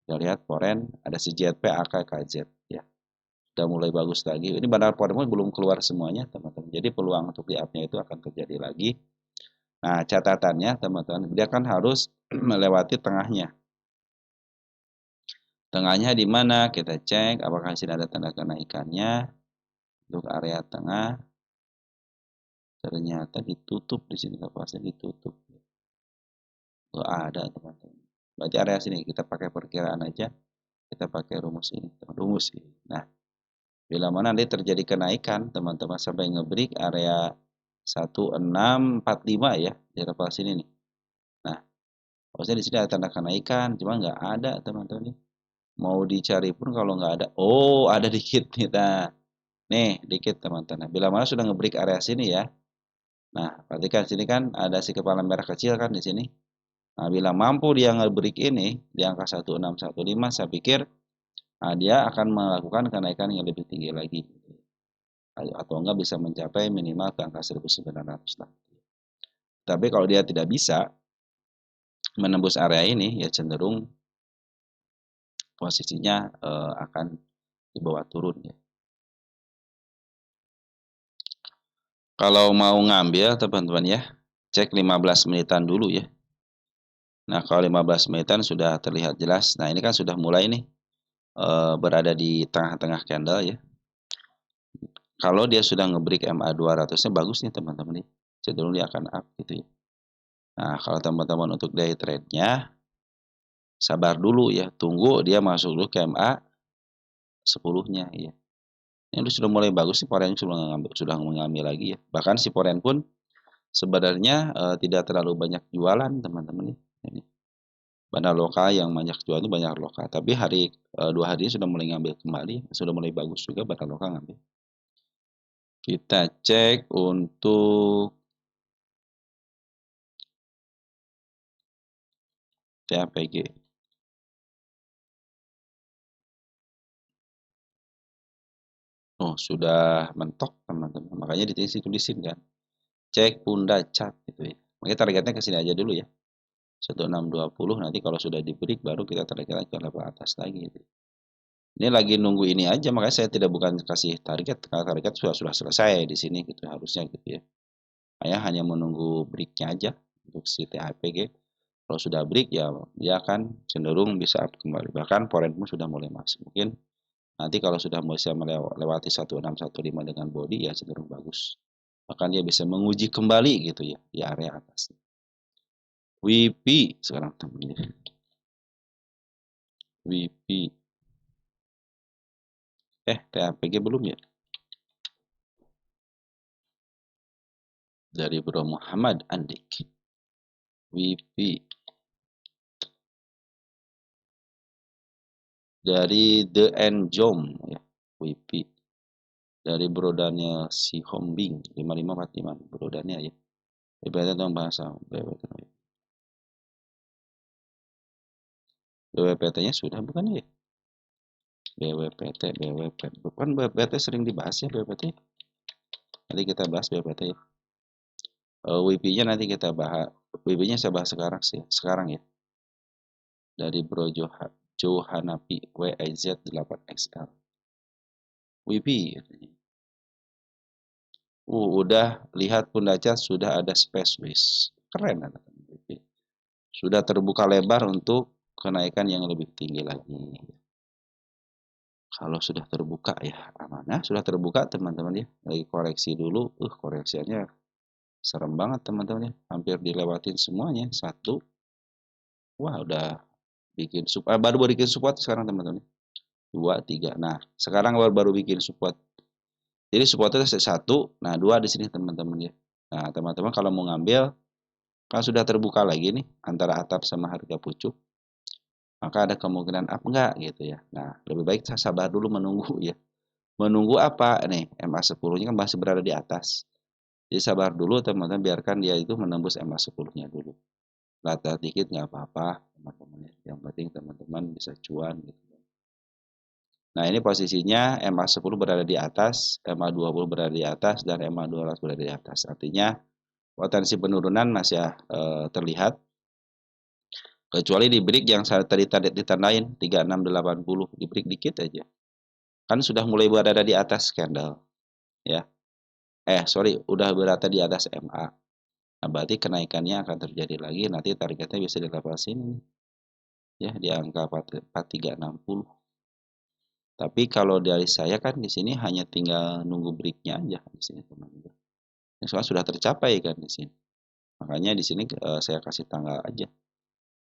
S1: Kita lihat foreign ada si JP, AK, KZ ya. Sudah mulai bagus lagi. Ini bandar foreign belum keluar semuanya teman-teman. Jadi peluang untuk di up-nya itu akan terjadi lagi. Nah, catatannya teman-teman, dia kan harus melewati tengahnya. Tengahnya di mana? Kita cek apakah sini ada tanda kenaikannya. Untuk area tengah ternyata ditutup di sini, kapasnya ditutup. Oh, ada teman-teman. Berarti area sini kita pakai perkiraan aja. Kita pakai rumus ini, rumus ini. Nah, bila mana nanti terjadi kenaikan, teman-teman sampai ngebreak area 1645 ya di level sini nih. Nah, maksudnya di sini ada tanda kenaikan, cuma nggak ada teman-teman nih. Mau dicari pun kalau nggak ada, oh ada dikit nih. Nah, nih dikit teman-teman. Bila mana sudah ngebreak area sini ya. Nah, perhatikan sini kan ada si kepala merah kecil kan di sini. Nah, bila mampu dia ngebreak ini di angka 1615, saya pikir nah, dia akan melakukan kenaikan yang lebih tinggi lagi. atau enggak bisa mencapai minimal ke angka 1900 lah. Tapi kalau dia tidak bisa menembus area ini, ya cenderung posisinya akan dibawa turun ya. Kalau mau ngambil teman-teman ya, cek 15 menitan dulu ya. Nah, kalau 15 menitan sudah terlihat jelas. Nah, ini kan sudah mulai nih berada di tengah-tengah candle ya. Kalau dia sudah nge-break MA 200-nya bagus nih teman-teman nih. Cenderung dia akan up gitu ya. Nah, kalau teman-teman untuk day trade-nya sabar dulu ya, tunggu dia masuk dulu ke MA 10-nya ya. Ini sudah mulai bagus sih, Foreign sudah mengambil lagi ya. Bahkan si Foreign pun sebenarnya tidak terlalu banyak jualan teman-teman nih. Ini bandar lokal yang banyak jual itu banyak lokal. Tapi hari 2 hari ini sudah mulai ngambil kembali, sudah mulai bagus juga bandar lokal ngambil. Kita cek untuk TAPG. Oh, sudah mentok teman-teman. Makanya di sini tulisin kan. Cek Punda Chart gitu ya. Makanya targetnya ke sini aja dulu ya. 1620 nanti kalau sudah di break baru kita target ke level atas lagi gitu. Ini lagi nunggu ini aja, makanya saya tidak bukan kasih target karena target sudah selesai di sini gitu harusnya gitu ya. Saya hanya menunggu breaknya aja untuk si TAPG. Kalau sudah break ya dia akan cenderung bisa up kembali. Bahkan foreign pun sudah mulai masuk. Mungkin nanti kalau sudah bisa melewati 1615 dengan body ya cenderung bagus. Bahkan dia bisa menguji kembali gitu ya di area atas. WP sekarang teman-teman. WP. TAPG belum ya? Dari Bro Muhammad Andik. WP. Dari The Enjom ya. WP. Dari Bro Daniel si Hombing 5545 Bro Daniel ya. Ibaratnya dong bahasa BWPT-nya sudah bukan ya? BWPT. Bukan BWPT sering dibahas ya BWPT. Nanti kita bahas BWPT ya. WP-nya nanti kita bahas. WP-nya saya bahas sekarang sih. Sekarang ya. Dari Bro Johanapi WIZ 8XL. WP. Udah lihat Pundaca sudah ada space waist. Keren ada WP. Sudah terbuka lebar untuk kenaikan yang lebih tinggi lagi. Kalau sudah terbuka ya amanah, sudah terbuka teman-teman ya. Lagi koreksi dulu, koreksinya serem banget teman-teman ya. Hampir dilewatin semuanya. Satu, wah udah bikin support, baru bikin support sekarang teman-teman. 2, 3. Nah, sekarang baru bikin support. Jadi supportnya satu, nah 2 di sini teman-teman ya. Nah, teman-teman kalau mau ngambil kan sudah terbuka lagi nih antara atap sama harga pucuk. Maka ada kemungkinan up enggak gitu ya. Nah, lebih baik saya sabar dulu menunggu ya. Menunggu apa nih? MA10-nya kan masih berada di atas. Jadi sabar dulu teman-teman, biarkan dia itu menembus MA10-nya dulu. Lata dikit nggak apa-apa teman-teman. Yang penting teman-teman bisa cuan gitu. Nah, ini posisinya MA10 berada di atas, MA20 berada di atas, dan MA200 berada di atas. Artinya potensi penurunan masih terlihat. Kecuali di break yang tadi ditandain 3680, di break dikit aja. Kan sudah mulai berada di atas candle. Ya. Sorry, udah berada di atas MA. Nah, berarti kenaikannya akan terjadi lagi, nanti targetnya bisa di level sini. Ya, di angka 4360. Tapi kalau dari saya kan di sini hanya tinggal nunggu breaknya aja di sini teman-teman. Ini soalnya sudah tercapai kan di sini. Makanya di sini saya kasih tanggal aja.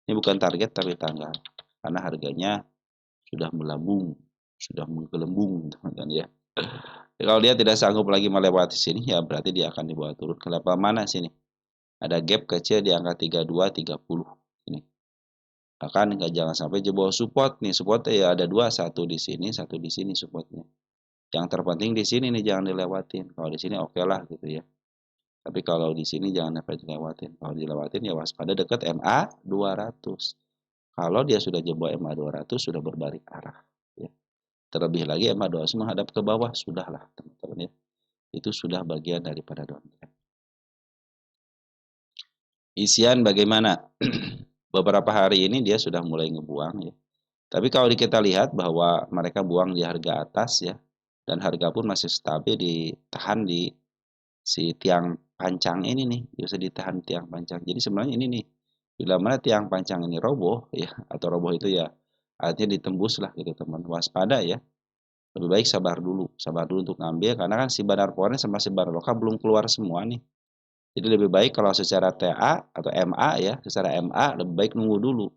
S1: Ini bukan target tapi tanggal. Karena harganya sudah melambung, sudah menggelembung teman-teman ya. Kalau dia tidak sanggup lagi melewati sini ya berarti dia akan dibawa turun ke level mana sini? Ada gap kecil di angka 3230 ini. Bahkan jangan sampai jebol support nih. Support ya ada dua, satu di sini, satu di sini supportnya. Yang terpenting di sini nih jangan dilewatin. Kalau di sini oke lah gitu ya. Tapi kalau di sini jangan sampai dilewatin. Kalau dilewatin ya waspada dekat MA 200. Kalau dia sudah jebol MA 200 sudah berbalik arah. Ya. Terlebih lagi MA 200 menghadap ke bawah sudahlah teman-teman ya. itu sudah bagian daripada downtrend. Isian bagaimana? Beberapa hari ini dia sudah mulai ngebuang ya. Tapi kalau kita lihat bahwa mereka buang di harga atas ya, dan harga pun masih stabil ditahan di si tiang pancang ini nih, bisa ditahan tiang pancang. Jadi sebenarnya ini nih, bila mana tiang pancang ini roboh ya, atau roboh itu ya artinya ditembus lah gitu teman, waspada ya. Lebih baik sabar dulu untuk ngambil karena kan si Bandar Poren sama si Bandar Loka belum keluar semua nih. Jadi lebih baik kalau secara TA atau MA ya, secara MA lebih baik nunggu dulu.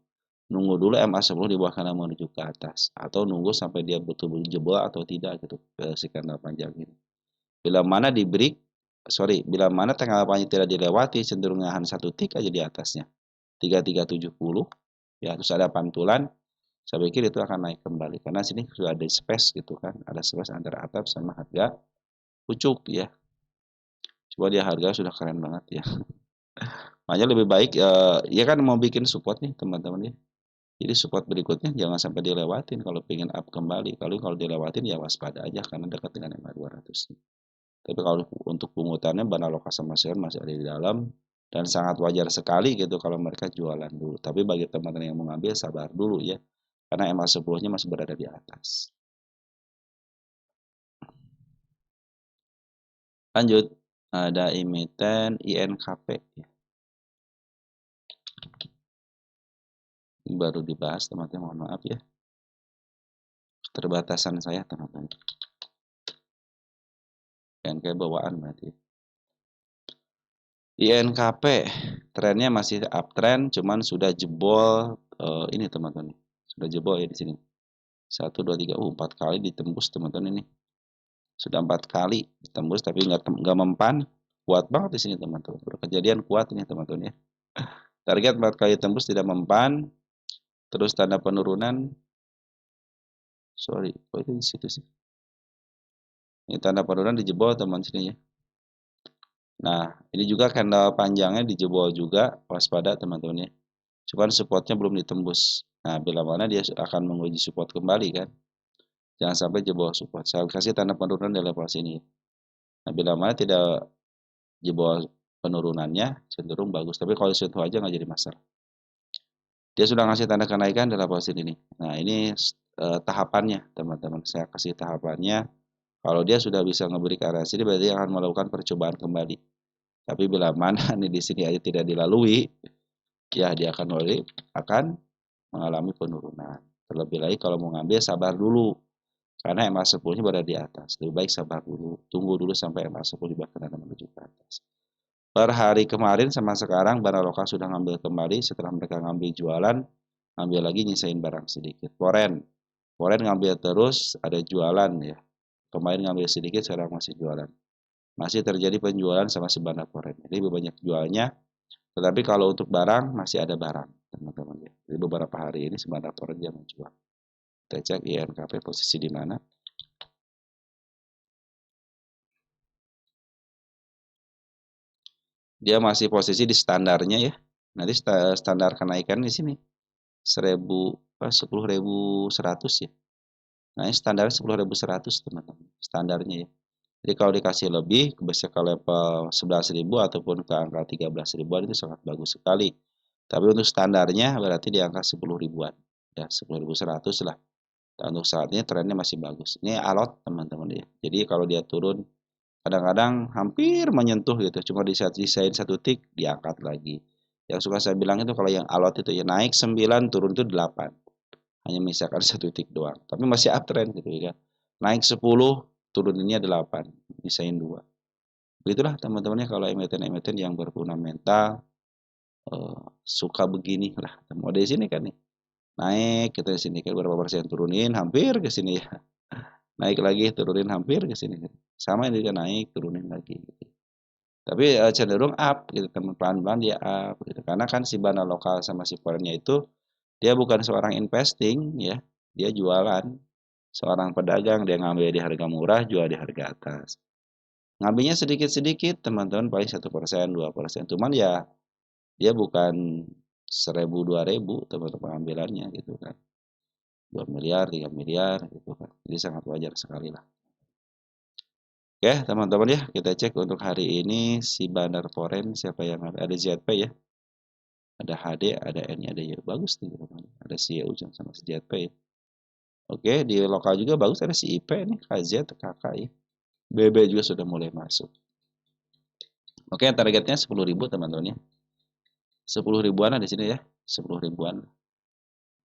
S1: Nunggu dulu MA 10 di bawah kanan menuju ke atas atau nunggu sampai dia betul-betul jebol atau tidak gitu si kanal panjang ini. Bila mana di break, bila mana tanggal panjang tidak dilewati cenderung nahan satu tick aja di atasnya. 3370 ya terus ada pantulan, saya pikir itu akan naik kembali karena sini sudah ada space gitu kan, ada space antara atap sama harga pucuk ya. Coba dia harga sudah keren banget ya. Makanya lebih baik ya kan mau bikin support nih teman-teman ya. Jadi support berikutnya jangan sampai dilewatin kalau pengen up kembali. Kalau dilewatin ya waspada aja karena dekat dengan MA 200. Tapi kalau untuk pungutannya Bandar Loka sama Seon masih ada di dalam dan sangat wajar sekali gitu kalau mereka jualan dulu. Tapi bagi teman-teman yang mengambil sabar dulu ya. Karena MA 10-nya masih berada di atas. Lanjut, ada emiten INKP. Ini baru dibahas teman-teman, mohon maaf ya. Keterbatasan saya teman-teman. INKP bawaan berarti. INKP trennya masih uptrend, cuman sudah jebol ini teman-teman. Sudah jebol ya di sini. 1, 2, 3, 4 kali ditembus teman-teman ini. Sudah 4 kali ditembus tapi nggak mempan. Kuat banget di sini teman-teman. Berkejadian kuat ini teman-teman ya. Target 4 kali tembus tidak mempan. Terus tanda penurunan. Sorry, kok itu di situ sih? Ini tanda penurunan dijebol teman sini ya. Nah, ini juga candle panjangnya dijebol juga, waspada teman-teman ya. Cuman supportnya belum ditembus. Nah, bila mana dia akan menguji support kembali kan. Jangan sampai jebol support. Saya kasih tanda penurunan di level sini. Nah, bila mana tidak jebol penurunannya, cenderung bagus. Tapi kalau sentuh aja nggak jadi masalah. Dia sudah ngasih tanda kenaikan di level sini nih. Nah, ini tahapannya teman-teman. Saya kasih tahapannya. Kalau dia sudah bisa ngeberi ke arah sini, berarti akan melakukan percobaan kembali. Tapi bila mana nih di sini aja tidak dilalui, ya dia akan mengalami penurunan. Terlebih lagi kalau mau ngambil sabar dulu. Karena MA 10-nya berada di atas. Lebih baik sabar dulu. Tunggu dulu sampai MA 10 dibakar dan menuju ke atas. Per hari kemarin sama sekarang Bandar Loka sudah ngambil kembali. Setelah mereka ngambil jualan, ngambil lagi nyisain barang sedikit. Poren ngambil terus, ada jualan ya. Kemarin ngambil sedikit, sekarang masih jualan. Masih terjadi penjualan sama si Bandar Poren. Jadi lebih banyak jualnya. Tetapi kalau untuk barang, masih ada barang teman-teman ya. Jadi beberapa hari ini si Bandar Poren dia menjual. Kita cek INKP posisi di mana. Dia masih posisi di standarnya ya. Nanti standar kenaikan di sini 10.100 ya. Nah, ini standar 10.100 teman-teman. Standarnya ya. Jadi kalau dikasih lebih bisa ke level 11.000 ataupun ke angka 13.000-an itu sangat bagus sekali. Tapi untuk standarnya berarti di angka 10 ribuan. Ya, 10.100 lah. Dan untuk saat ini trennya masih bagus. Ini alot teman-teman ya. Jadi kalau dia turun kadang-kadang hampir menyentuh gitu. Cuma disain satu tick diangkat lagi. Yang suka saya bilang itu kalau yang alot itu ya naik 9 turun itu 8. Hanya misalkan satu tick doang. Tapi masih uptrend gitu ya. Naik 10 turuninnya 8. Misain 2. Begitulah teman-temannya kalau emiten-emiten yang berfundamental suka begini lah. Mau di sini kan nih. Naik kita di sini kan berapa persen turunin hampir ke sini ya. Naik lagi turunin hampir ke sini. Sama ini juga naik turunin lagi gitu. Tapi cenderung up gitu teman pelan-pelan dia up gitu. Karena kan si Bandar Lokal sama si foreign itu dia bukan seorang investing ya. Dia jualan. Seorang pedagang dia ngambil di harga murah, jual di harga atas. Ngambilnya sedikit-sedikit teman-teman paling 1%, 2%. Cuman ya dia bukan 1.000, 2.000 teman-teman pengambilannya gitu kan. 2 miliar, 3 miliar gitu kan. Jadi sangat wajar sekali lah. Oke, teman-teman ya, kita cek untuk hari ini si Bandar Foreign siapa yang ada? Ada ZP ya, ada HD, ada NI, ada Y. Bagus nih, teman-teman. Ada si Ujung sama si ZP ya. Oke, di lokal juga bagus ada si IP nih, KZ, KK ya. BB juga sudah mulai masuk. Oke, targetnya 10.000 teman-teman ya. 10 ribuan di sini ya, 10 ribuan.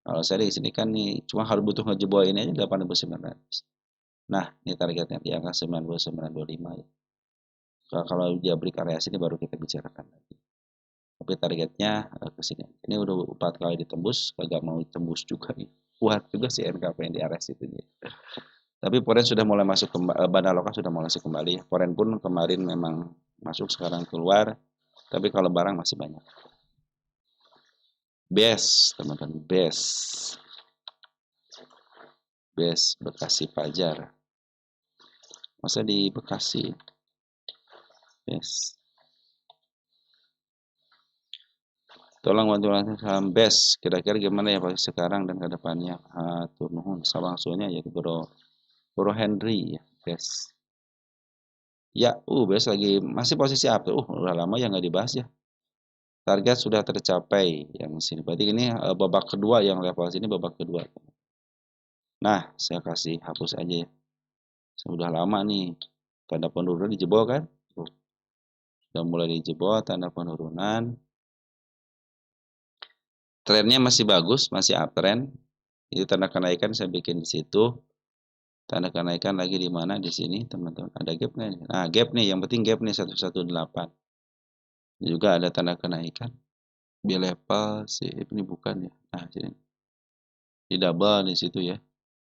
S1: Kalau saya di sini kan nih cuma harus butuh ngejebol ini aja 8.900. Nah, ini targetnya di angka 9925 ya. Kalau dia break area sini baru kita bicarakan lagi. Tapi targetnya ke sini. Ini udah 4 kali ditembus, kagak mau tembus juga nih. Kuat juga sih NKP yang di area situ nih. Tapi Foreign sudah mulai masuk Bandar Lokal sudah mulai masuk kembali. Foreign pun kemarin memang masuk, sekarang keluar. Tapi kalau barang masih banyak. Best, teman-teman, best. Best Bekasi Fajar. Masa di Bekasi? Best. Tolong bantu saham best. Kira-kira gimana ya Pak sekarang dan ke depannya? Hatur nuhun salangsunya ya Bro Henry ya, best. Ya, best lagi masih posisi up. Udah lama ya nggak dibahas ya. Target sudah tercapai yang sini. Berarti ini babak kedua yang level sini babak kedua. Nah, saya kasih hapus aja ya. Sudah lama nih. Tanda penurunan dijebol kan? Sudah mulai dijebol tanda penurunan. Trennya masih bagus, masih uptrend. Itu tanda kenaikan saya bikin di situ. Tanda kenaikan lagi di mana di sini, teman-teman. Ada gap nggak nih? Nah, gap nih, yang penting gap nih 118. Juga ada tanda kenaikan. Di level si ini bukan ya. Nah, sini. Di double di situ ya.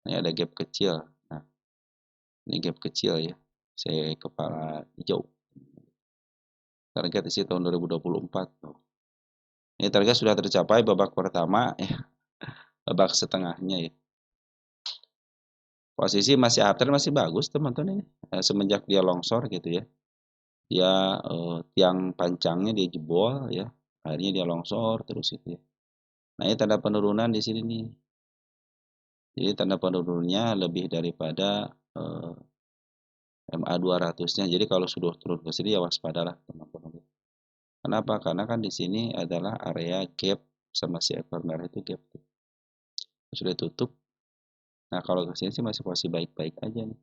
S1: Ini ada gap kecil. Nah, ini gap kecil ya. Saya kepala hijau. Target isi tahun 2024. Ini target sudah tercapai babak pertama ya. Babak setengahnya ya. Posisi masih uptrend, masih bagus teman-teman ini. Semenjak dia longsor gitu ya. Dia tiang pancangnya dia jebol ya. Akhirnya dia longsor terus gitu ya. Nah, ini tanda penurunan di sini nih. Jadi tanda penurunannya lebih daripada MA 200-nya. Jadi kalau sudah turun ke sini ya waspadalah teman-teman. Kenapa? Karena kan di sini adalah area gap sama si ekor merah itu gap tuh. Sudah tutup. Nah, kalau ke sini sih masih posisi baik-baik aja nih.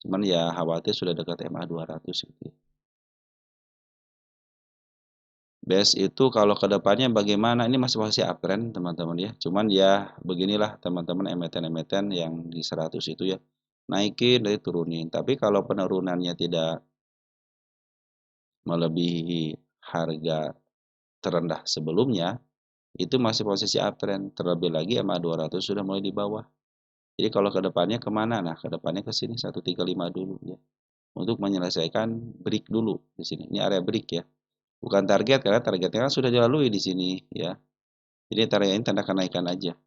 S1: Cuman ya khawatir sudah dekat MA 200 gitu ya. Base itu kalau ke depannya bagaimana? Ini masih posisi uptrend teman-teman ya. Cuman ya beginilah teman-teman emiten-emiten yang di 100 itu ya. Naikin dari turunin. Tapi kalau penurunannya tidak melebihi harga terendah sebelumnya, itu masih posisi uptrend. Terlebih lagi MA 200 sudah mulai di bawah. Jadi kalau ke depannya kemana? Nah, ke depannya ke sini 135 dulu ya. Untuk menyelesaikan break dulu di sini. Ini area break ya. Bukan target karena targetnya kan sudah dilalui di sini ya. Jadi area ini tanda kenaikan aja.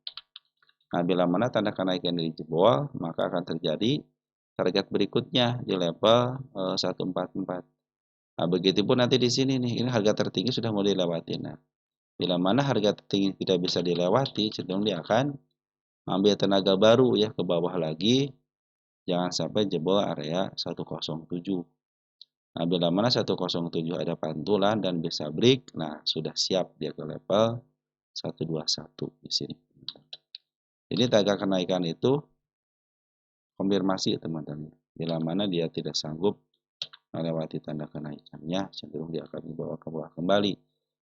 S1: Nah, bila mana tanda kenaikan dari jebol, maka akan terjadi target berikutnya di level 144. Nah, begitupun nanti di sini nih, ini harga tertinggi sudah mulai dilewati. Nah, bila mana harga tertinggi tidak bisa dilewati, cenderung dia akan ambil tenaga baru ya ke bawah lagi. Jangan sampai jebol area 107. Nah, bila mana 107 ada pantulan dan bisa break, nah sudah siap dia ke level 121 di sini. Jadi tanda kenaikan itu konfirmasi teman-teman. Bila mana dia tidak sanggup melewati tanda kenaikannya, cenderung dia akan dibawa ke bawah kembali.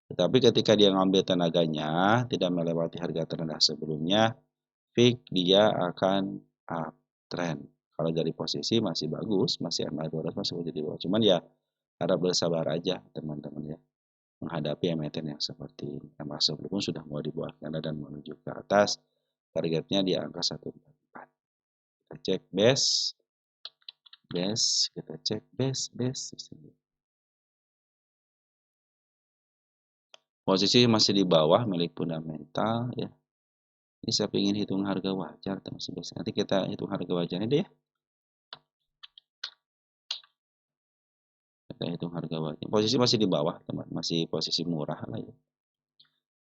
S1: Tetapi ketika dia ngambil tenaganya, tidak melewati harga terendah sebelumnya, fix dia akan uptrend. Kalau dari posisi masih bagus, masih MA 200 masih jadi bawah. Cuman ya harap bersabar aja teman-teman ya. Menghadapi emiten yang seperti ini. MA sebelumnya sudah mau dibuat dan menuju ke atas. Targetnya di angka 144. Kita cek base. Kita cek base. Posisi masih di bawah milik fundamental ya. Ini saya ingin hitung harga wajar teman-teman. Nanti kita hitung harga wajarnya deh ya. Kita hitung harga wajar. Posisi masih di bawah teman, masih posisi murah lah ya.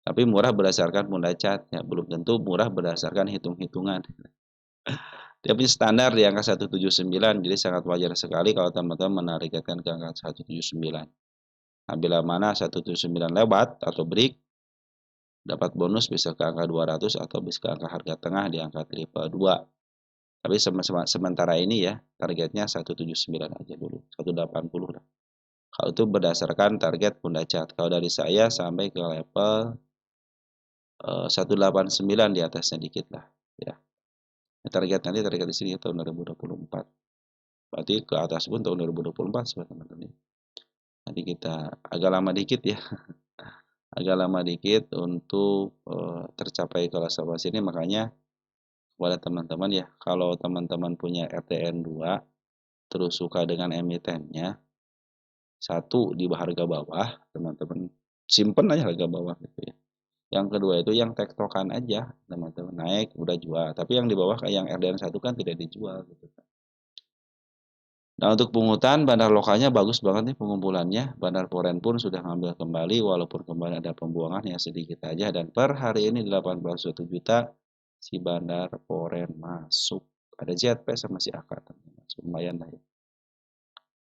S1: Tapi murah berdasarkan Bunda Cat ya, belum tentu murah berdasarkan hitung-hitungan. Dia punya standar di angka 179, jadi sangat wajar sekali kalau teman-teman menargetkan ke angka 179. Nah, bila mana 179 lewat atau break, dapat bonus bisa ke angka 200 atau bisa ke angka harga tengah di angka triple 2. Tapi sementara ini ya, targetnya 179 aja dulu, 180 lah. Kalau itu berdasarkan target Bunda Cat. Kalau dari saya sampai ke level 189 di atasnya dikit lah, ya. Target di sini tahun 2024. Berarti ke atas pun tahun 2024 teman-teman. Nanti kita agak lama dikit ya, agak lama dikit untuk tercapai kelas ini, makanya kepada teman-teman ya, kalau teman-teman punya RTN 2 terus suka dengan emitennya, satu di harga bawah, teman-teman simpen aja harga bawah gitu ya. Yang kedua itu yang tektokan aja, teman-teman naik udah jual, tapi yang di bawah kayak yang RDN 1 kan tidak dijual gitu kan. Nah, untuk pungutan bandar lokalnya bagus banget nih pengumpulannya. Bandar Poren pun sudah ngambil kembali walaupun kembali ada pembuangan yang sedikit aja, dan per hari ini 18,1 juta si Bandar Poren masuk. Ada ZP sama si AK teman-teman. Lumayan lah ya.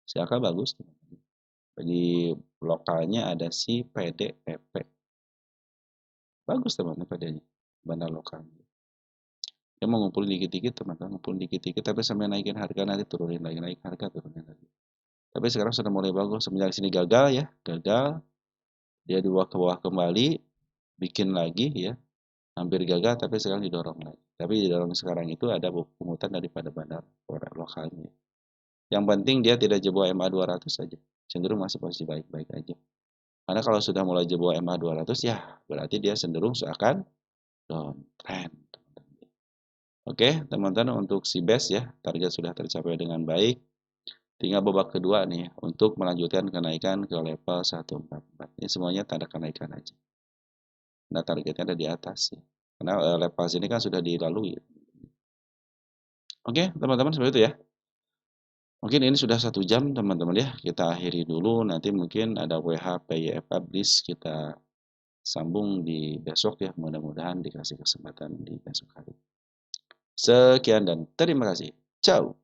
S1: Si AK bagus teman-teman. Di lokalnya ada si PDEP. Bagus teman-teman PD-nya. Bandar lokalnya. Dia mau ngumpulin dikit-dikit teman-teman, ngumpulin dikit-dikit tapi sampai naikin harga, nanti turunin lagi, naik harga turunin lagi. Tapi sekarang sudah mulai bagus, semenjak sini gagal ya, gagal, dia di bawah kembali, bikin lagi ya, hampir gagal tapi sekarang didorong lagi. Tapi didorong sekarang itu ada pungutan daripada bandar lokalnya. Yang penting dia tidak jebol MA 200 saja, cenderung masih posisi baik-baik aja. Karena kalau sudah mulai jebol MA 200 ya berarti dia cenderung akan downtrend. Oke, teman-teman, untuk si base ya, target sudah tercapai dengan baik. Tinggal babak kedua nih, untuk melanjutkan kenaikan ke level 144. Ini semuanya tanda kenaikan aja. Nah, targetnya ada di atas ya. Karena level ini kan sudah dilalui. Oke, teman-teman, seperti itu ya. Mungkin ini sudah 1 jam, teman-teman ya. Kita akhiri dulu, nanti mungkin ada WH PYF Publish, kita sambung di besok ya. Mudah-mudahan dikasih kesempatan di besok hari. Sekian dan terima kasih. Ciao.